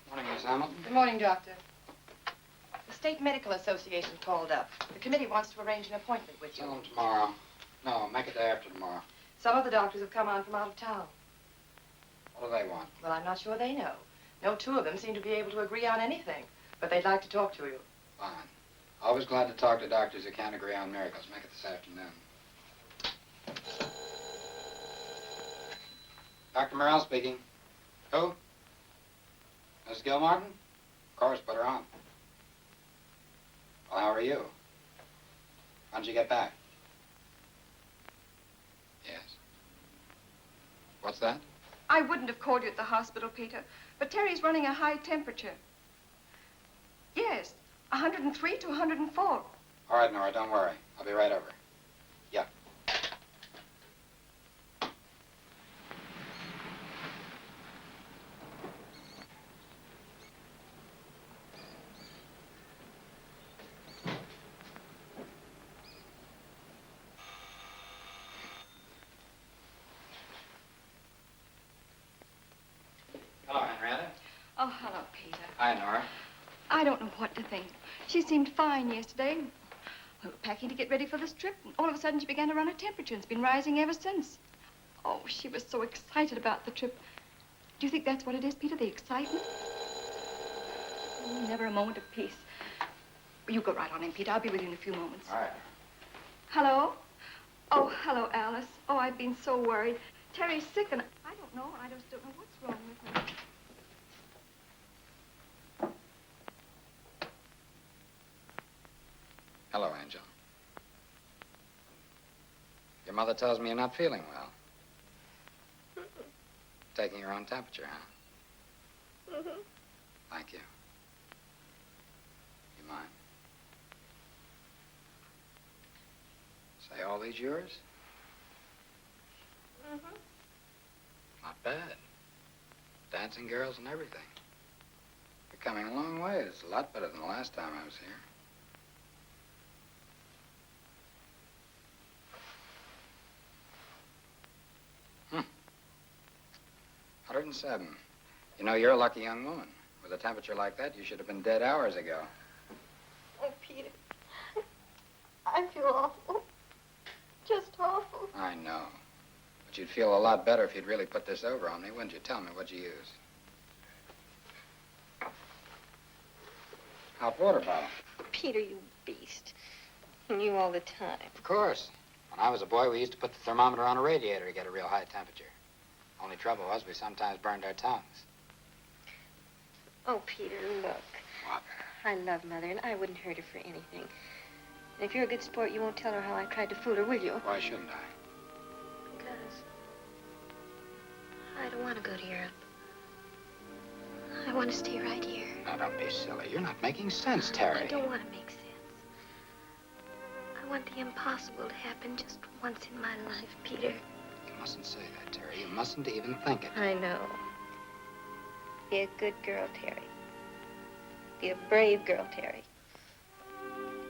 Morning, Miss Hamilton. Good morning, Doctor. The State Medical Association called up. The committee wants to arrange an appointment with you. Tell them tomorrow. No, make it day after tomorrow. Some of the doctors have come on from out of town. What do they want? Well, I'm not sure they know. No two of them seem to be able to agree on anything, but they'd like to talk to you. Fine. Always glad to talk to doctors who can't agree on miracles. Make it this afternoon. Dr. Morrell speaking. Who? Mrs. Gilmartin? Of course, put her on. Well, how are you? When did you get back? Yes. What's that? I wouldn't have called you at the hospital, Peter, but Terry's running a high temperature. Yes, 103 to 104. All right, Nora, don't worry. I'll be right over. Yeah. Hello, Henrietta. Oh, hello, Peter. Hi, Nora. I don't know what to think. She seemed fine yesterday. We were packing to get ready for this trip, and all of a sudden she began to run a temperature, and it's been rising ever since. Oh, she was so excited about the trip. Do you think that's what it is, Peter, the excitement? Oh, never a moment of peace. You go right on in, Peter. I'll be with you in a few moments. All right. Hello? Oh, hello, Alice. Oh, I've been so worried. Terry's sick, and I don't know. I just don't know what's wrong with him. Hello, Angel. Your mother tells me you're not feeling well. Taking your own temperature, huh? Thank you. You mind? Say all these yours? Not bad. Dancing girls and everything. You're coming a long way. It's a lot better than the last time I was here. 107. You know, you're a lucky young woman. With a temperature like that, you should have been dead hours ago. Oh, Peter. I feel awful. Just awful. I know. But you'd feel a lot better if you'd really put this over on me, wouldn't you? Tell me, what'd you use? Hot water bottle. Peter, you beast. And you all the time. Of course. When I was a boy, we used to put the thermometer on a radiator to get a real high temperature. Only trouble was we sometimes burned our tongues. Oh, Peter, look. What? I love Mother, and I wouldn't hurt her for anything. And if you're a good sport, you won't tell her how I tried to fool her, will you? Why shouldn't I? Because I don't want to go to Europe. I want to stay right here. Now, don't be silly. You're not making sense, Terry. I don't want to make sense. I want the impossible to happen just once in my life, Peter. You mustn't say that, Terry. You mustn't even think it. I know. Be a good girl, Terry. Be a brave girl, Terry.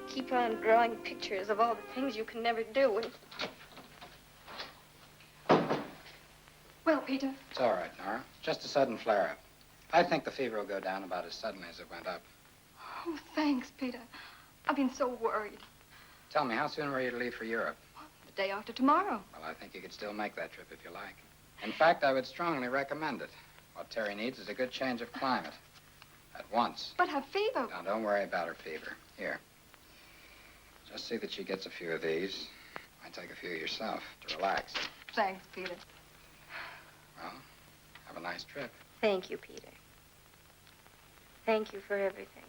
Keep on drawing pictures of all the things you can never do. Well, Peter. It's all right, Nora. Just a sudden flare-up. I think the fever will go down about as suddenly as it went up. Oh, thanks, Peter. I've been so worried. Tell me, how soon were you to leave for Europe? The day after tomorrow. Well, I think you could still make that trip if you like. In fact, I would strongly recommend it. What Terry needs is a good change of climate. At once. But her fever. Now, don't worry about her fever. Here. Just see that she gets a few of these. Might take a few yourself to relax. Thanks, Peter. Well, have a nice trip. Thank you, Peter. Thank you for everything.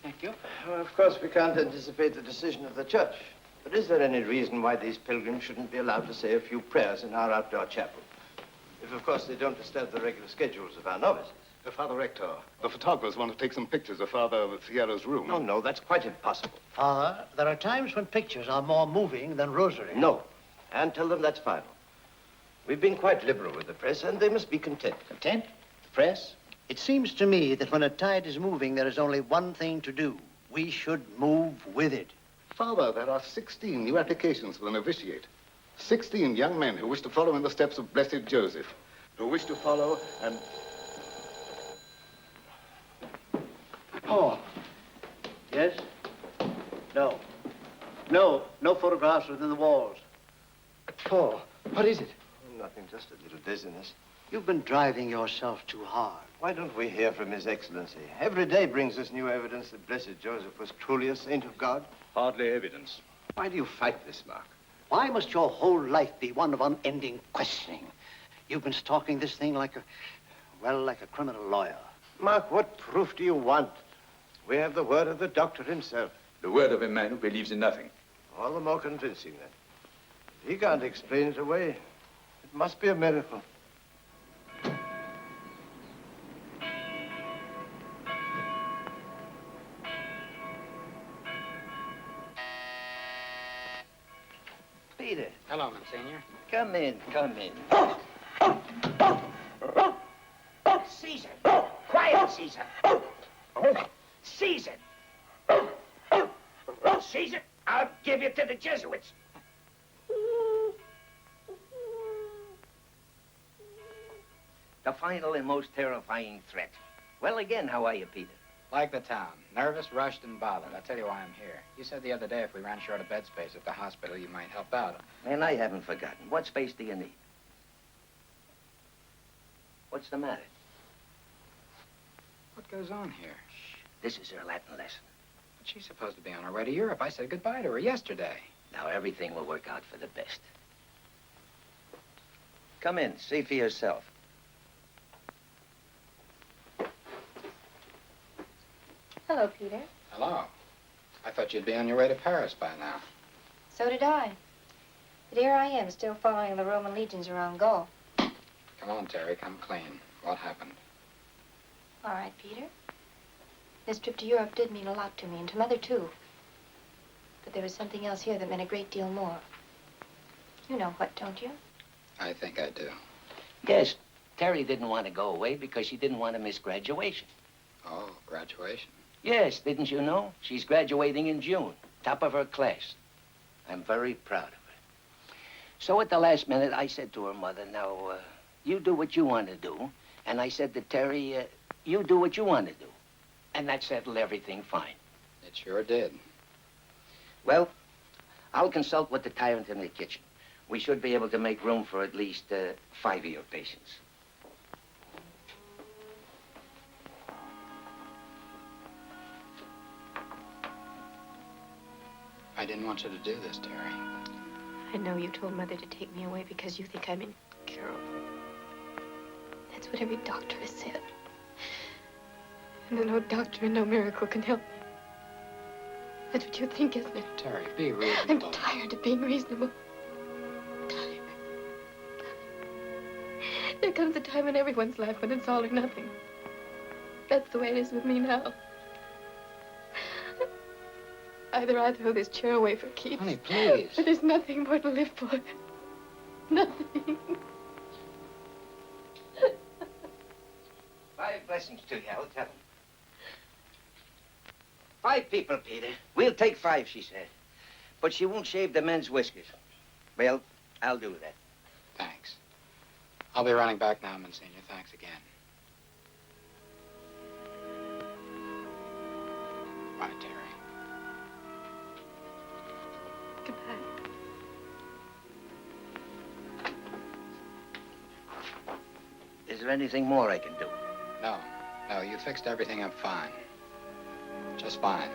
Thank you. Well, of course, we can't anticipate the decision of the church. But is there any reason why these pilgrims shouldn't be allowed to say a few prayers in our outdoor chapel? If, of course, they don't disturb the regular schedules of our novices. Father Rector, the photographers want to take some pictures of Father Figueroa's room. No, no, that's quite impossible. Father, there are times when pictures are more moving than rosary. No. And tell them that's final. We've been quite liberal with the press, and they must be content. Content? The press? It seems to me that when a tide is moving, there is only one thing to do. We should move with it. Father, there are 16 new applications for the novitiate. 16 young men who wish to follow in the steps of Blessed Joseph, who wish to follow and... Paul. Yes? No. No. No photographs within the walls. Paul, what is it? Oh, nothing, just a little dizziness. You've been driving yourself too hard. Why don't we hear from His Excellency? Every day brings us new evidence that Blessed Joseph was truly a saint of God. Hardly evidence. Why do you fight this, Mark? Why must your whole life be one of unending questioning? You've been stalking this thing like a criminal lawyer. Mark, what proof do you want? We have the word of the doctor himself. The word of a man who believes in nothing. All the more convincing, then. If he can't explain it away, it must be a miracle. Peter. Hello, Monsignor. Come in, come in. Caesar! Quiet, Caesar! Caesar! Caesar, I'll give you to the Jesuits. The final and most terrifying threat. Well, again, how are you, Peter? Like the town. Nervous, rushed, and bothered. I'll tell you why I'm here. You said the other day if we ran short of bed space at the hospital, you might help out. And I haven't forgotten. What space do you need? What's the matter? What goes on here? This is her Latin lesson. But she's supposed to be on her way to Europe. I said goodbye to her yesterday. Now, everything will work out for the best. Come in. See for yourself. Hello, Peter. Hello. I thought you'd be on your way to Paris by now. So did I. But here I am, still following the Roman legions around Gaul. Come on, Terry, come clean. What happened? All right, Peter. This trip to Europe did mean a lot to me, and to Mother, too. But there was something else here that meant a great deal more. You know what, don't you? I think I do. Yes, Terry didn't want to go away because she didn't want to miss graduation. Oh, graduation. Yes, didn't you know? She's graduating in June, top of her class. I'm very proud of her. So at the last minute, I said to her mother, now, you do what you want to do. And I said to Terry, you do what you want to do. And that settled everything fine. It sure did. Well, I'll consult with the tyrant in the kitchen. We should be able to make room for at least 5 of your patients. I didn't want you to do this, Terry. I know you told Mother to take me away because you think I'm incurable. That's what every doctor has said. And no doctor and no miracle can help me. That's what you think, isn't it? Terry, be reasonable. I'm tired of being reasonable. Tired. There comes a time in everyone's life when it's all or nothing. That's the way it is with me now. Either I throw this chair away for keeps. Honey, please. But there's nothing more to live for. Nothing. 5 blessings to you, I'll tell them. 5 people, Peter. We'll take 5, she said. But she won't shave the men's whiskers. Well, I'll do that. Thanks. I'll be running back now, Monsignor. Thanks again. Bye, Terry. Goodbye. Is there anything more I can do? No. No, you fixed everything up fine. Just fine.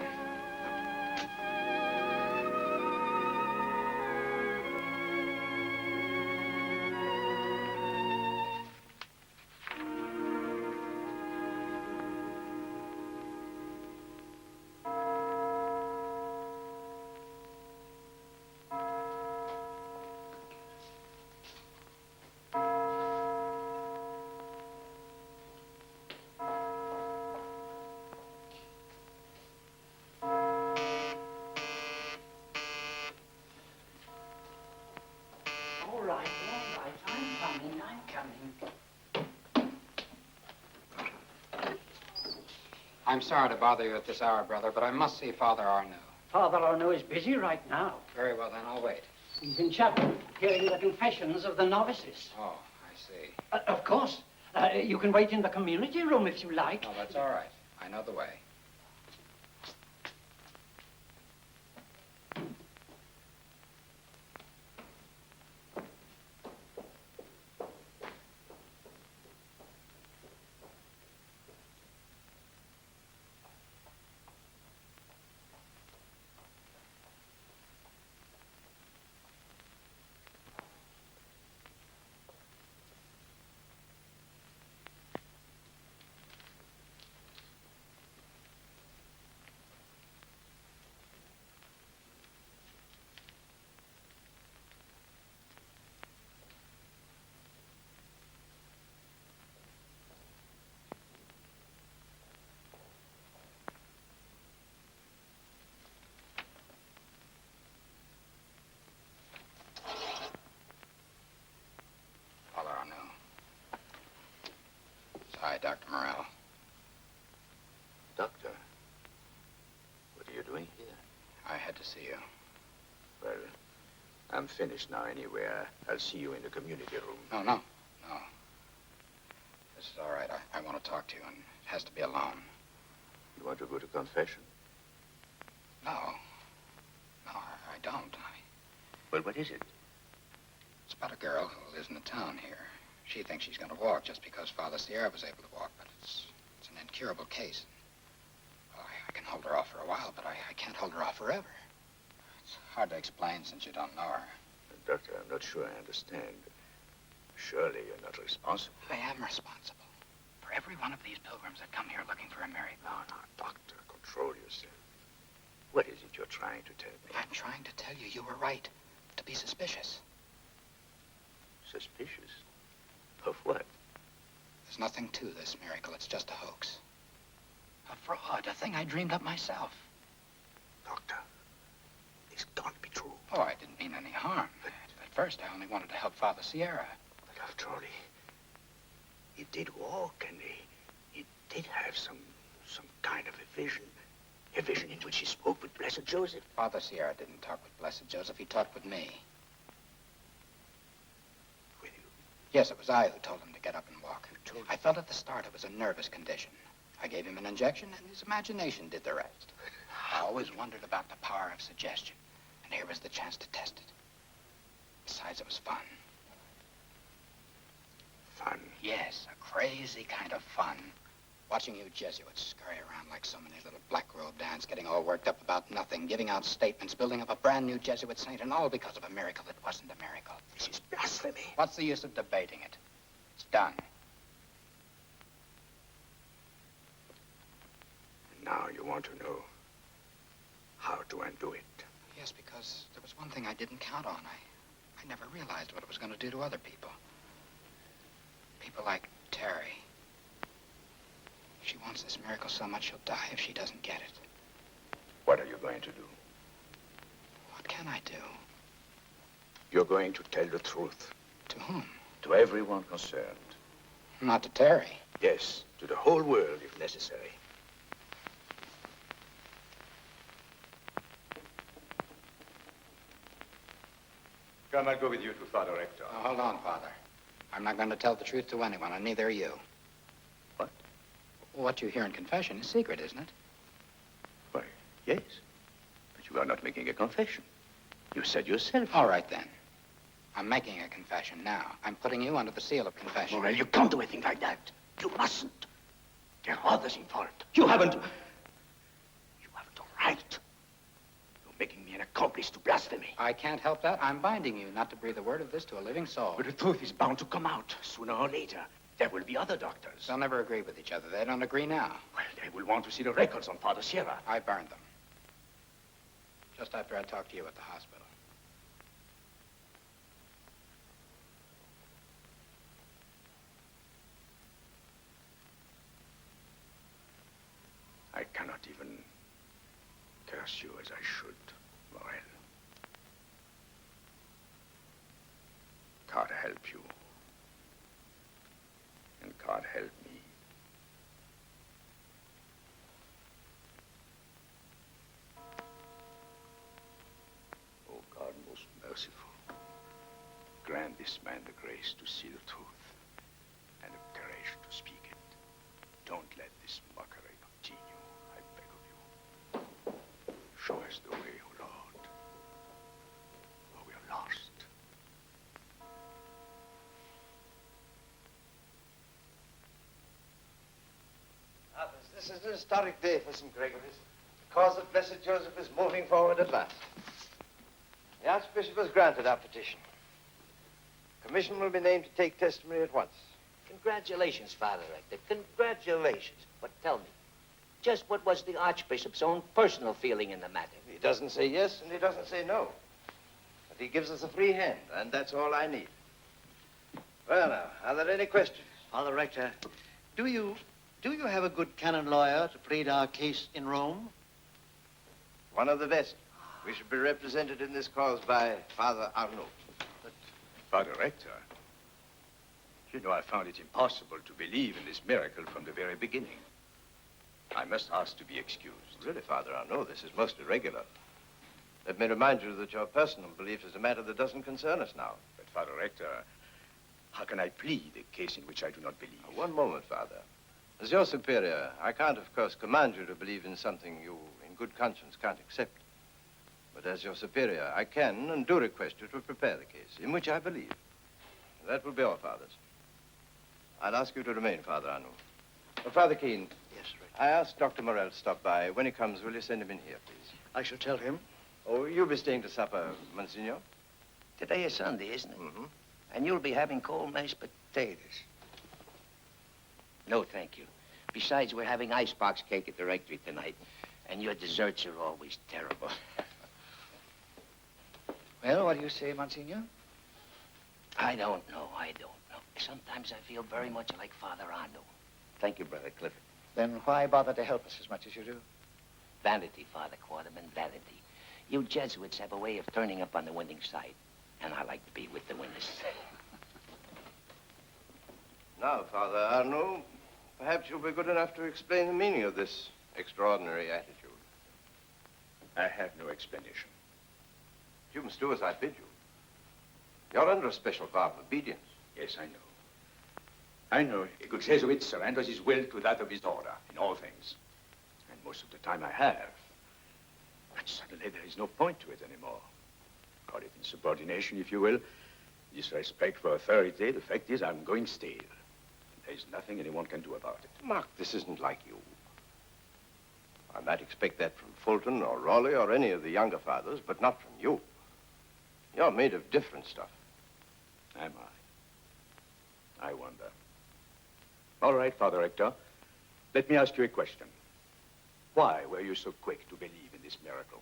I'm sorry to bother you at this hour, brother, but I must see Father Arnoux. Father Arnaud is busy right now. Very well, then, I'll wait. He's in chapel, hearing the confessions of the novices. Oh, I see. Of course. You can wait in the community room if you like. Oh, that's all right. I know the way. Father Arnoux. Hi, Dr. Morrell. Doctor, what are you doing here? I had to see you. Well, I'm finished now anyway. I'll see you in the community room. No. This is all right. I want to talk to you, and it has to be alone. You want to go to confession? No, I don't. Well, what is it? It's about a girl who lives in the town here. She thinks she's going to walk just because Father Sierra was able to walk, but it's an incurable case. Well, I can hold her off for a while, but I can't hold her off forever. It's hard to explain since you don't know her. Doctor, I'm not sure I understand. Surely you're not responsible. I am responsible for every one of these pilgrims that come here looking for a miracle. No, doctor, control yourself. What is it you're trying to tell me? I'm trying to tell you you were right to be suspicious. Suspicious? Of what? There's nothing to this miracle. It's just a hoax. A fraud, a thing I dreamed up myself. Doctor, this can't be true. Oh, I didn't mean any harm. At first, I only wanted to help Father Sierra. But after all, he did walk, and he did have some kind of a vision in which he spoke with Blessed Joseph. Father Sierra didn't talk with Blessed Joseph. He talked with me. With you? Yes, it was I who told him to get up and walk. You told him? I felt at the start it was a nervous condition. I gave him an injection, and his imagination did the rest. I always wondered about the power of suggestion, and here was the chance to test it. Besides, it was fun. Fun? Yes, a crazy kind of fun. Watching you Jesuits scurry around like so many little black-robed ants, getting all worked up about nothing, giving out statements, building up a brand new Jesuit saint, and all because of a miracle that wasn't a miracle. This is blasphemy. What's the use of debating it? It's done. And now you want to know how to undo it. Yes, because there was one thing I didn't count on. I never realized what it was going to do to other people. People like Terry. She wants this miracle so much she'll die if she doesn't get it. What are you going to do? What can I do? You're going to tell the truth. To whom? To everyone concerned. Not to Terry. Yes, to the whole world if necessary. Come, I'll go with you to Father Hector. Oh, hold on, Father. I'm not going to tell the truth to anyone, and neither are you. What? What you hear in confession is secret, isn't it? Why, yes. But you are not making a confession. You said yourself. All right, then. I'm making a confession now. I'm putting you under the seal of confession. Morrel, you can't do anything like that. You mustn't. There are others involved. You haven't the right. You're making me an accomplice to blasphemy. I can't help that. I'm binding you not to breathe a word of this to a living soul. But the truth is bound to come out sooner or later. There will be other doctors. They'll never agree with each other. They don't agree now. Well, they will want to see the records on Father Sierra. I burned them. Just after I talked to you at the hospital. I cannot even curse you as I should, Morrel. God help you. And God help me. this man the grace to see the truth and the courage to speak it. Don't let this mockery continue, I beg of you. Show us the way, O Lord, or we are lost. Fathers, this is an historic day for St. Gregory's. The cause of Blessed Joseph is moving forward at last. The Archbishop has granted our petition. A commission will be named to take testimony at once. Congratulations, Father Rector. Congratulations. But tell me, just what was the Archbishop's own personal feeling in the matter? He doesn't say yes and he doesn't say no. But he gives us a free hand, and that's all I need. Well, now, are there any questions? Father Rector, do you have a good canon lawyer to plead our case in Rome? One of the best. We should be represented in this cause by Father Arnaud. Father Rector, you know I found it impossible to believe in this miracle from the very beginning. I must ask to be excused. Really, Father Arnaud, this is most irregular. Let me remind you that your personal belief is a matter that doesn't concern us now. But, Father Rector, how can I plead a case in which I do not believe? One moment, Father. As your superior, I can't, of course, command you to believe in something you, in good conscience, can't accept. But as your superior, I can and do request you to prepare the case, in which I believe. That will be all, Fathers. I'll ask you to remain, Father Arnaud. Father Keene. Yes, sir. I asked Dr. Morrell to stop by. When he comes, will you send him in here, please? I shall tell him. Oh, you'll be staying to supper, Monsignor? Today is Sunday, isn't it? Mm-hmm. And you'll be having cold mashed potatoes. No, thank you. Besides, we're having icebox cake at the rectory tonight, and your desserts are always terrible. Well, what do you say, Monsignor? I don't know. Sometimes I feel very much like Father Arnaud. Thank you, Brother Clifford. Then why bother to help us as much as you do? Vanity, Father Quarterman, vanity. You Jesuits have a way of turning up on the winning side, and I like to be with the winners. Now, Father Arnaud, perhaps you'll be good enough to explain the meaning of this extraordinary attitude. I have no explanation. You must do as I bid you. You're under a special vow of obedience. Yes, I know. I know. A good Jesuit surrenders his will to that of his order in all things. And most of the time I have. But suddenly there is no point to it anymore. Call it insubordination, if you will. Disrespect for authority. The fact is, I'm going stale. There's nothing anyone can do about it. Mark, this isn't like you. I might expect that from Fulton or Raleigh or any of the younger fathers, but not from you. You're made of different stuff. Am I? I wonder. All right, Father Hector. Let me ask you a question. Why were you so quick to believe in this miracle?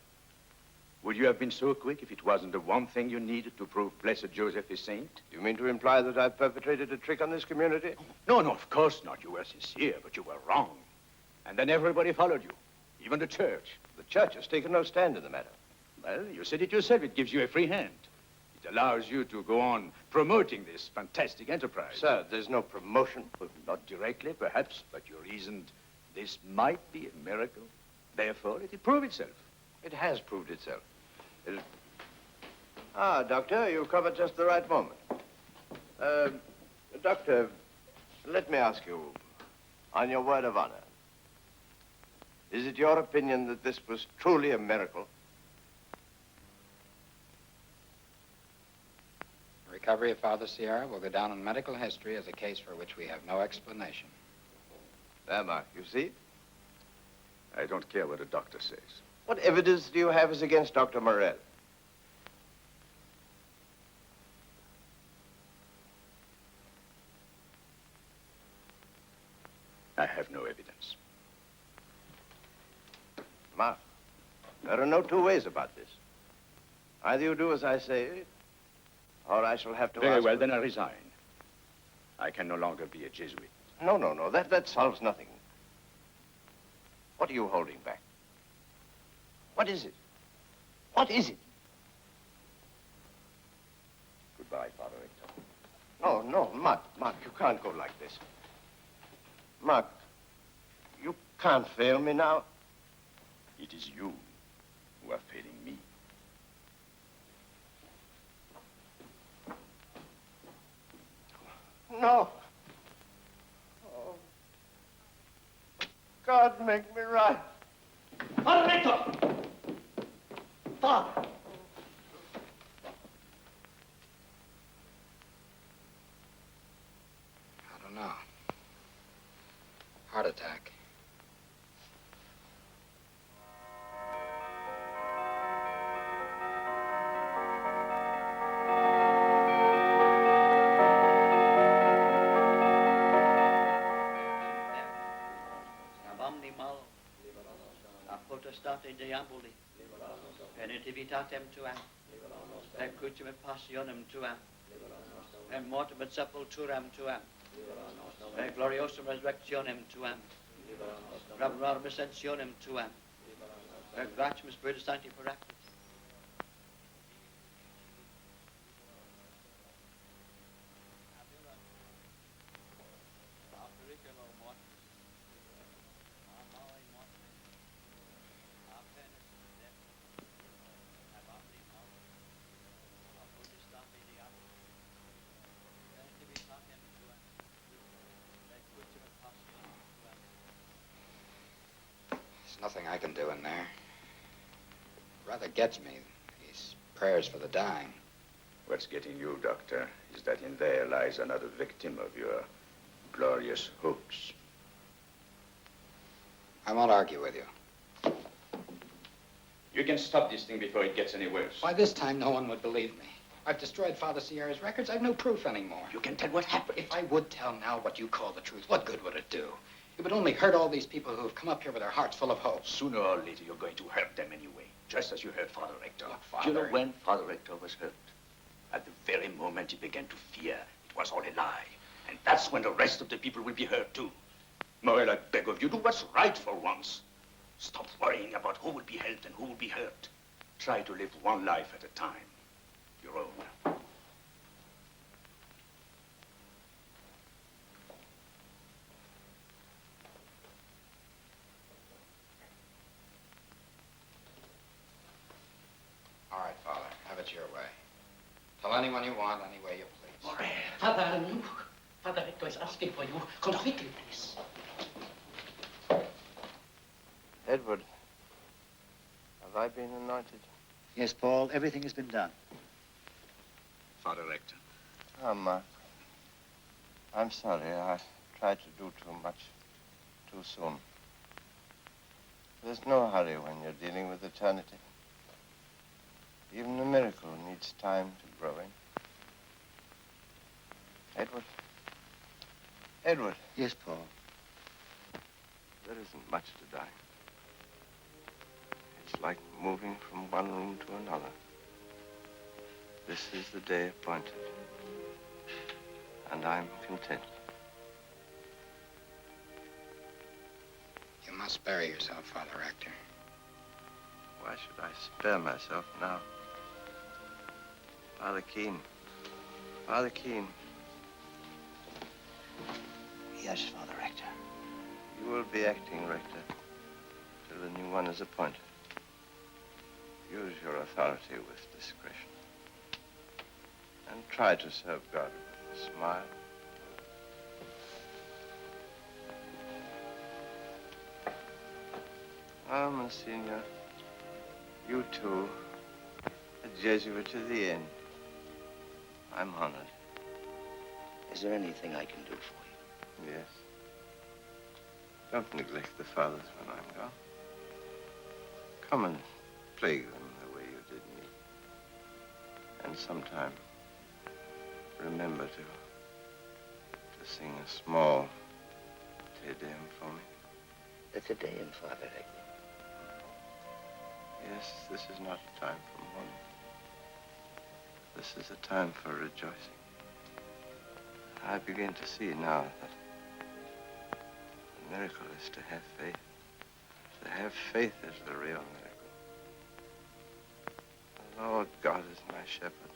Would you have been so quick if it wasn't the one thing you needed to prove Blessed Joseph is saint? You mean to imply that I've perpetrated a trick on this community? No, of course not. You were sincere, but you were wrong. And then everybody followed you, even the church. The church has taken no stand in the matter. Well, you said it yourself. It gives you a free hand. It allows you to go on promoting this fantastic enterprise. Sir, there's no promotion. Well, not directly, perhaps, but you reasoned this might be a miracle. Therefore, let it prove itself. It has proved itself. Doctor, you've come at just the right moment. Doctor, let me ask you, on your word of honor, is it your opinion that this was truly a miracle? The recovery of Father Sierra will go down in medical history as a case for which we have no explanation. There, Mark, you see? I don't care what a doctor says. What evidence do you have as against Dr. Morrell? I have no evidence. Mark, there are no two ways about this. Either you do as I say, or I shall have to Very ask... well, then I resign. I can no longer be a Jesuit. No. That solves nothing. What are you holding back? What is it? What is it? Goodbye, Father Hector. No, Mark, you can't go like this. Mark, you can't fail me now. It is you who are failing me. no. Oh. God, make me right. Father Rector! Father! I don't know. Heart attack. Potestate Diaboli, Penitivitatem tuam, et crucium et passionem tuam, et mortem et sepulturam tuam, et gloriosum resurrectionem tuam, gravidarum ascensionem tuam, et gratium Spiritus Sancti Paraclet. There's nothing I can do in there. Rather gets me, these prayers for the dying. What's getting you, Doctor, is that in there lies another victim of your glorious hopes. I won't argue with you. You can stop this thing before it gets any worse. By this time, no one would believe me. I've destroyed Father Sierra's records. I've no proof anymore. You can tell what happened. If I would tell now what you call the truth, what good would it do? It would only hurt all these people who have come up here with their hearts full of hope. Sooner or later, you're going to hurt them anyway, just as you hurt Father Rector. Look, Father... Do you know when Father Rector was hurt? At the very moment he began to fear it was all a lie. And that's when the rest of the people will be hurt, too. Morel, I beg of you, do what's right for once. Stop worrying about who will be helped and who will be hurt. Try to live one life at a time. Your own. All right, Father, have it your way. Tell anyone you want, any way you please. Morel, Father, Father Rector is asking for you. Come quickly, please. Edward, have I been anointed? Yes, Paul, everything has been done. Father Rector. Mark. I'm sorry. I tried to do too much too soon. There's no hurry when you're dealing with eternity. Even a miracle needs time to grow in. Edward. Edward. Yes, Paul. There isn't much to die. It's like moving from one room to another. This is the day appointed. And I'm content. You must bury yourself, Father Rector. Why should I spare myself now? Father Keene. Father Keene. Yes, Father Rector. You will be acting rector till the new one is appointed. Use your authority with discretion. And try to serve God with a smile. Ah, Monsignor, you too, a Jesuit to the end. I'm honored. Is there anything I can do for you? Yes. Don't neglect the fathers when I'm gone. Come and plague them the way you did me. And sometime, remember to sing a small Te Deum for me. The Te Deum, Father Rector. Yes, this is not a time for mourning. This is a time for rejoicing. I begin to see now that the miracle is to have faith. To have faith is the real miracle. The Lord God is my shepherd.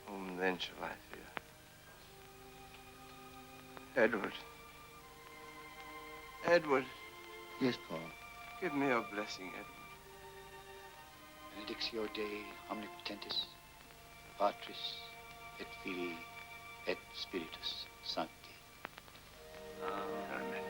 Whom then shall I fear? Edward. Edward. Yes, Paul. Give me your blessing, Edward. Benedictio Dei omnipotentis, Patris et Filii et Spiritus Sancti. Amen.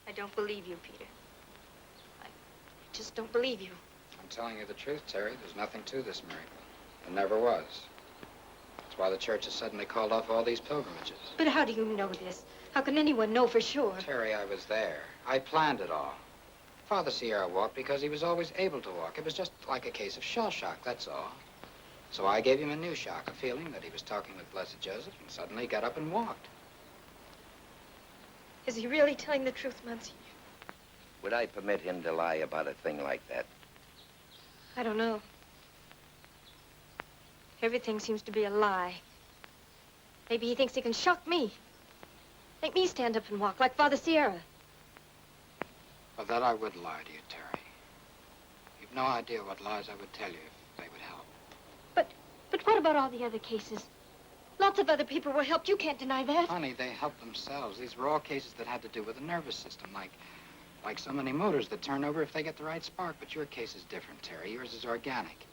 I don't believe you, Peter. I just don't believe you. I'm telling you the truth, Terry. There's nothing to this miracle. There never was. That's why the church has suddenly called off all these pilgrimages. But how do you know this? How can anyone know for sure? Terry, I was there. I planned it all. Father Sierra walked because he was always able to walk. It was just like a case of shell shock, that's all. So I gave him a new shock, a feeling that he was talking with Blessed Joseph, and suddenly he got up and walked. Is he really telling the truth, Monsignor? Would I permit him to lie about a thing like that? I don't know. Everything seems to be a lie. Maybe he thinks he can shock me. Make me stand up and walk like Father Sierra. Of that I would lie to you, Terry. You've no idea what lies I would tell you if they would help. But what about all the other cases? Lots of other people were helped. You can't deny that. Honey, they helped themselves. These were all cases that had to do with the nervous system, like so many motors that turn over if they get the right spark. But your case is different, Terry. Yours is organic.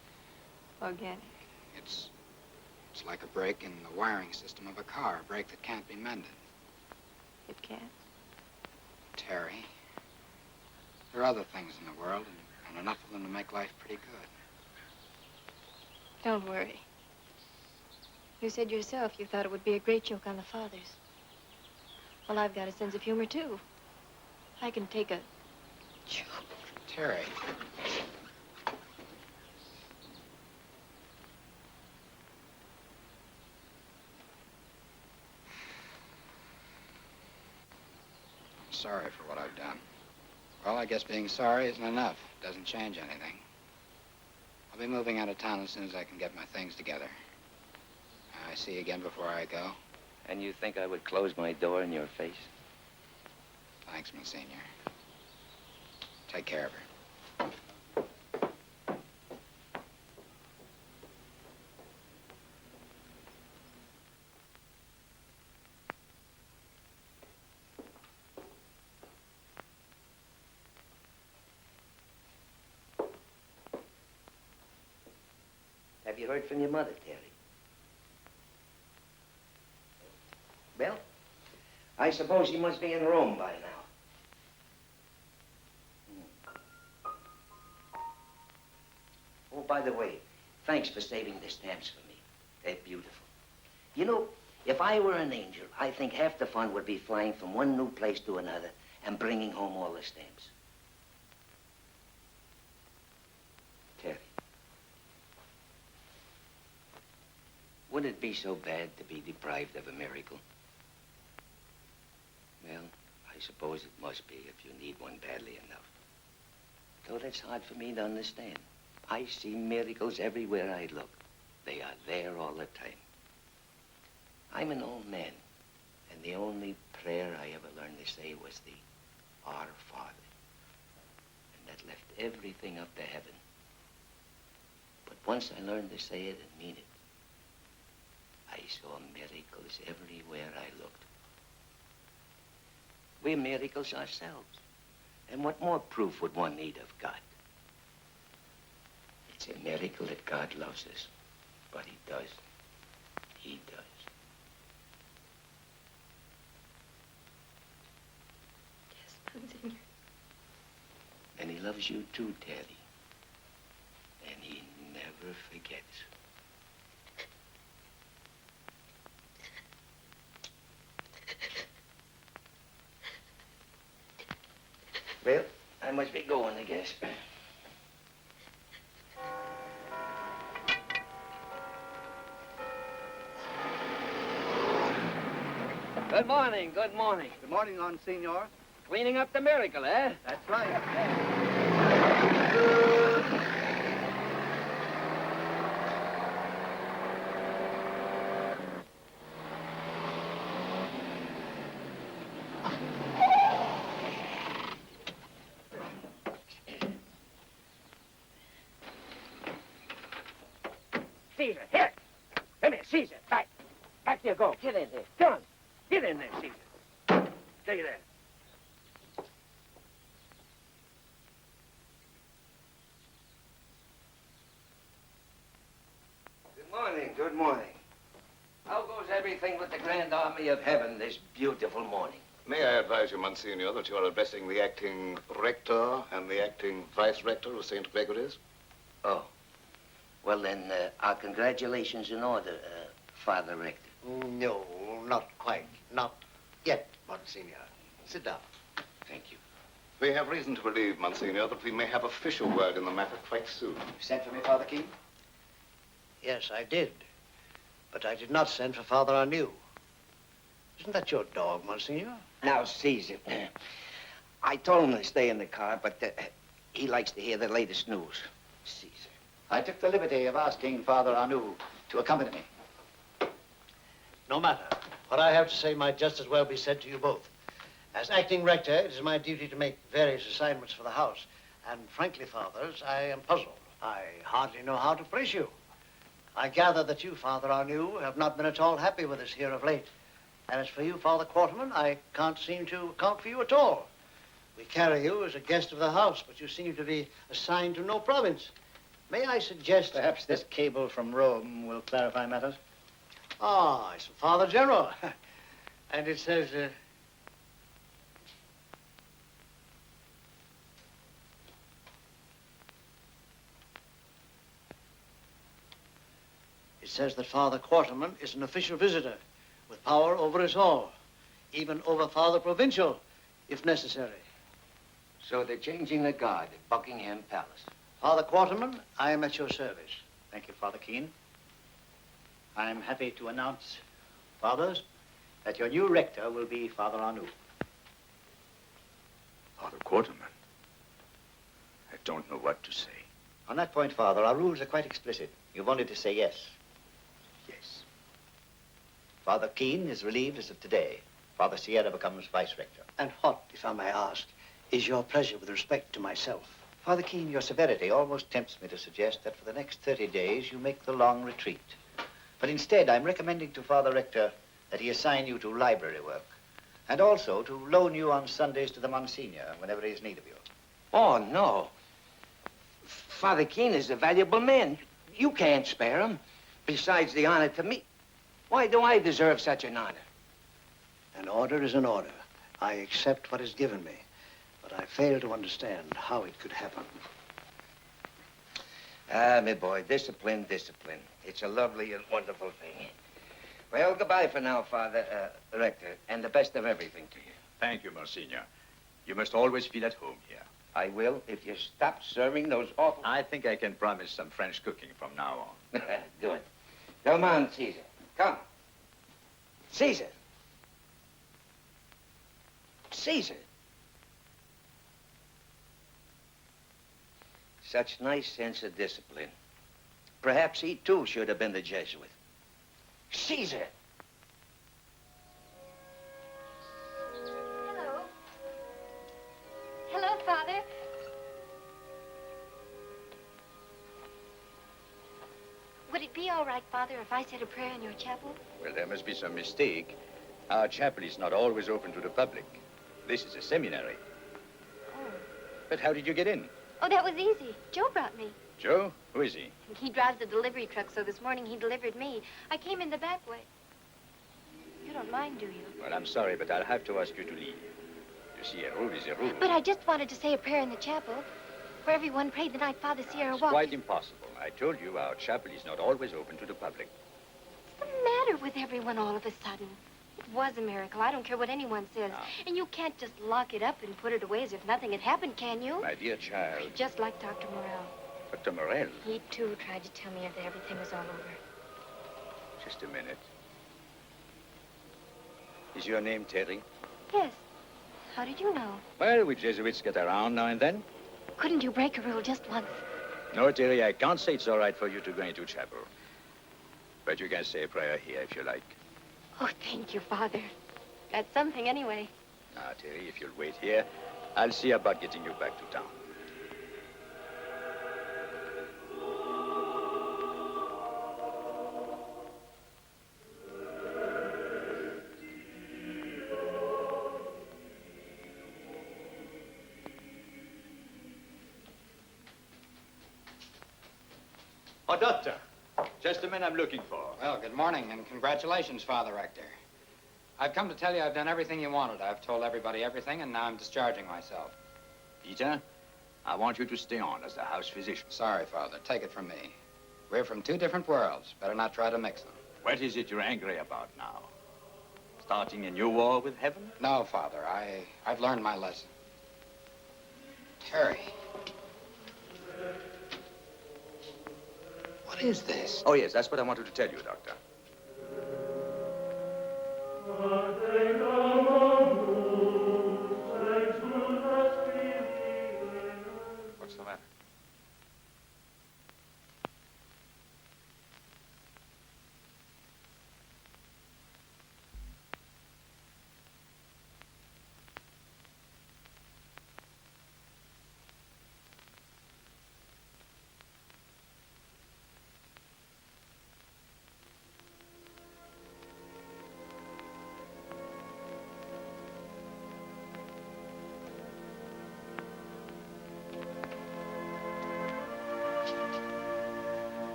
Organic. It's like a break in the wiring system of a car, a break that can't be mended. It can't. Terry, there are other things in the world, and enough of them to make life pretty good. Don't worry. You said yourself you thought it would be a great joke on the fathers. Well, I've got a sense of humor, too. I can take a joke. Terry. I'm sorry for what I've done. Well, I guess being sorry isn't enough. It doesn't change anything. I'll be moving out of town as soon as I can get my things together. I see you again before I go. And you think I would close my door in your face? Thanks, Monsignor. Take care of her. Have you heard from your mother, Terry? Well, I suppose she must be in Rome by now. Oh, by the way, thanks for saving the stamps for me. They're beautiful. You know, if I were an angel, I think half the fun would be flying from one new place to another and bringing home all the stamps. Terry, would it be so bad to be deprived of a miracle? Well, I suppose it must be if you need one badly enough. Though that's hard for me to understand. I see miracles everywhere I look. They are there all the time. I'm an old man, and the only prayer I ever learned to say was the Our Father. And that left everything up to heaven. But once I learned to say it and mean it, I saw miracles everywhere I looked. We're miracles ourselves. And what more proof would one need of God? It's a miracle that God loves us. But he does. He does. Yes, Monsignor. And he loves you too, Terry. And he never forgets. Well, I must be going, I guess. Good morning, good morning. Good morning, Monsignor. Cleaning up the miracle, eh? That's right. Caesar, here. Come here, Caesar. Back. Back you go. Get in there. Come on. Get in there, Caesar. Take it there. everything with the grand army of heaven this beautiful morning. May I advise you, Monsignor, that you are addressing the acting rector and the acting vice-rector of St. Gregory's? Oh. Well, then, our congratulations in order, Father Rector. No, not quite. Not yet, Monsignor. Sit down. Thank you. We have reason to believe, Monsignor, that we may have official word in the matter quite soon. You sent for me, Father Keene? Yes, I did. But I did not send for Father Arnew. Isn't that your dog, Monsignor? Now, Caesar, I told him to stay in the car, but he likes to hear the latest news. Caesar. I took the liberty of asking Father Arnew to accompany me. No matter. What I have to say might just as well be said to you both. As acting rector, it is my duty to make various assignments for the house. And frankly, fathers, I am puzzled. I hardly know how to praise you. I gather that you, Father Arnew, have not been at all happy with us here of late. And as for you, Father Quarterman, I can't seem to account for you at all. We carry you as a guest of the house, but you seem to be assigned to no province. May I suggest... Perhaps this cable from Rome will clarify matters? Ah, it's from Father General. And it says... It says that Father Quarterman is an official visitor with power over us all, even over Father Provincial, if necessary. So they're changing the guard at Buckingham Palace. Father Quarterman, I am at your service. Thank you, Father Keene. I'm happy to announce, fathers, that your new rector will be Father Arnew. Father Quarterman, I don't know what to say. On that point, Father, our rules are quite explicit. You've only to say yes. Yes. Father Keene is relieved as of today. Father Sierra becomes vice-rector. And what, if I may ask, is your pleasure with respect to myself? Father Keene, your severity almost tempts me to suggest that for the next 30 days you make the long retreat. But instead, I'm recommending to Father Rector that he assign you to library work, and also to loan you on Sundays to the Monsignor whenever he has need of you. Oh, no. Father Keene is a valuable man. You can't spare him. Besides the honor to me. Why do I deserve such an honor? An order is an order. I accept what is given me, but I fail to understand how it could happen. Ah, my boy, discipline, discipline. It's a lovely and wonderful thing. Well, goodbye for now, Father Rector, and the best of everything to you. Thank you, Monsignor. You must always feel at home here. I will if you stop serving those awful... I think I can promise some French cooking from now on. Good. Come on, Caesar. Come. Caesar. Caesar. Such nice sense of discipline. Perhaps he, too, should have been the Jesuit. Caesar! Hello. Hello, Father. Would it be all right, Father, if I said a prayer in your chapel? Well, there must be some mistake. Our chapel is not always open to the public. This is a seminary. Oh. But how did you get in? Oh, that was easy. Joe brought me. Joe? Who is he? He drives the delivery truck, so this morning he delivered me. I came in the back way. You don't mind, do you? Well, I'm sorry, but I'll have to ask you to leave. You see, a rule is a rule. But I just wanted to say a prayer in the chapel, where everyone prayed the night Father Sierra It's walked. quite impossible. I told you our chapel is not always open to the public. What's the matter with everyone all of a sudden? It was a miracle. I don't care what anyone says. No. And you can't just lock it up and put it away as if nothing had happened, can you? My dear child. Just like Dr. Morell. Dr. Morell. He, too, tried to tell me that everything was all over. Just a minute. Is your name Terry? Yes. How did you know? Well, we Jesuits get around now and then. Couldn't you break a rule just once? No, Terry, I can't say it's all right for you to go into chapel. But you can say a prayer here if you like. Oh, thank you, Father. That's something anyway. Now, Terry, if you'll wait here, I'll see about getting you back to town. Oh, Doctor. Just the man I'm looking for. Well, good morning and congratulations, Father Rector. I've come to tell you I've done everything you wanted. I've told everybody everything, and now I'm discharging myself. Peter, I want you to stay on as the house physician. Sorry, Father. Take it from me. We're from two different worlds. Better not try to mix them. What is it you're angry about now? Starting a new war with heaven? No, Father. I've learned my lesson. Terry. What is this? Oh, yes, that's what I wanted to tell you, Doctor. What's the matter?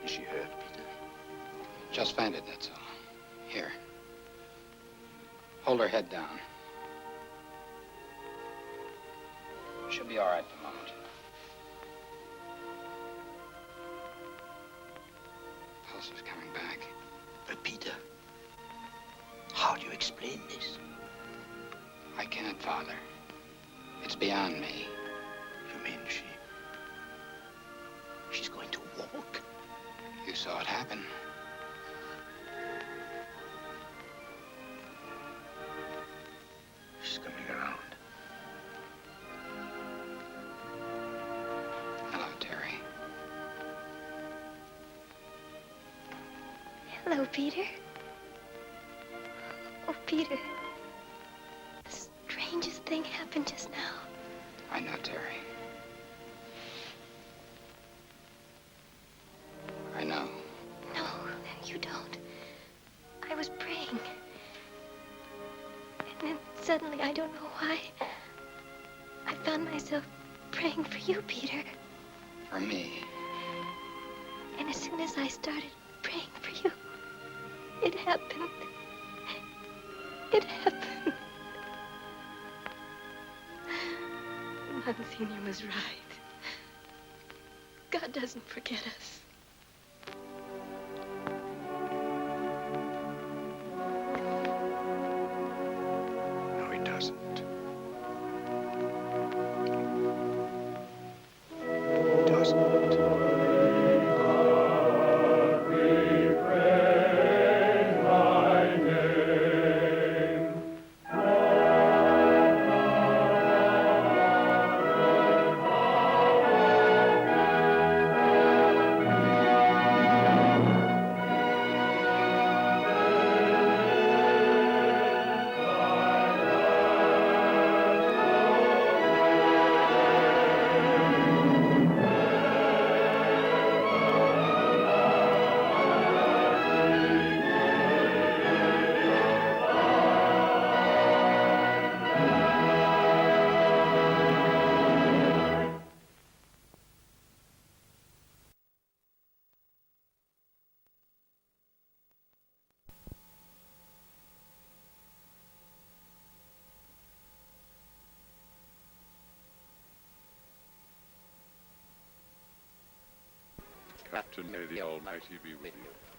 Is she hurt, Peter? Just fainted, that's all. Here. Hold her head down. She'll be all right in a moment. Pulse is coming back. But, Peter, how do you explain this? I can't, Father. It's beyond me. You mean she's going to walk? You saw it happen. She's coming around. Hello, Terry. Hello, Peter. Oh, Peter. The strangest thing happened just now. I know, Terry. I know. No, you don't. I was praying. And then suddenly, I don't know why, I found myself praying for you, Peter. For me. And as soon as I started praying for you, it happened. It happened. Monsignor was right. God doesn't forget us. No, he doesn't. He doesn't. Captain, may the Almighty be with you.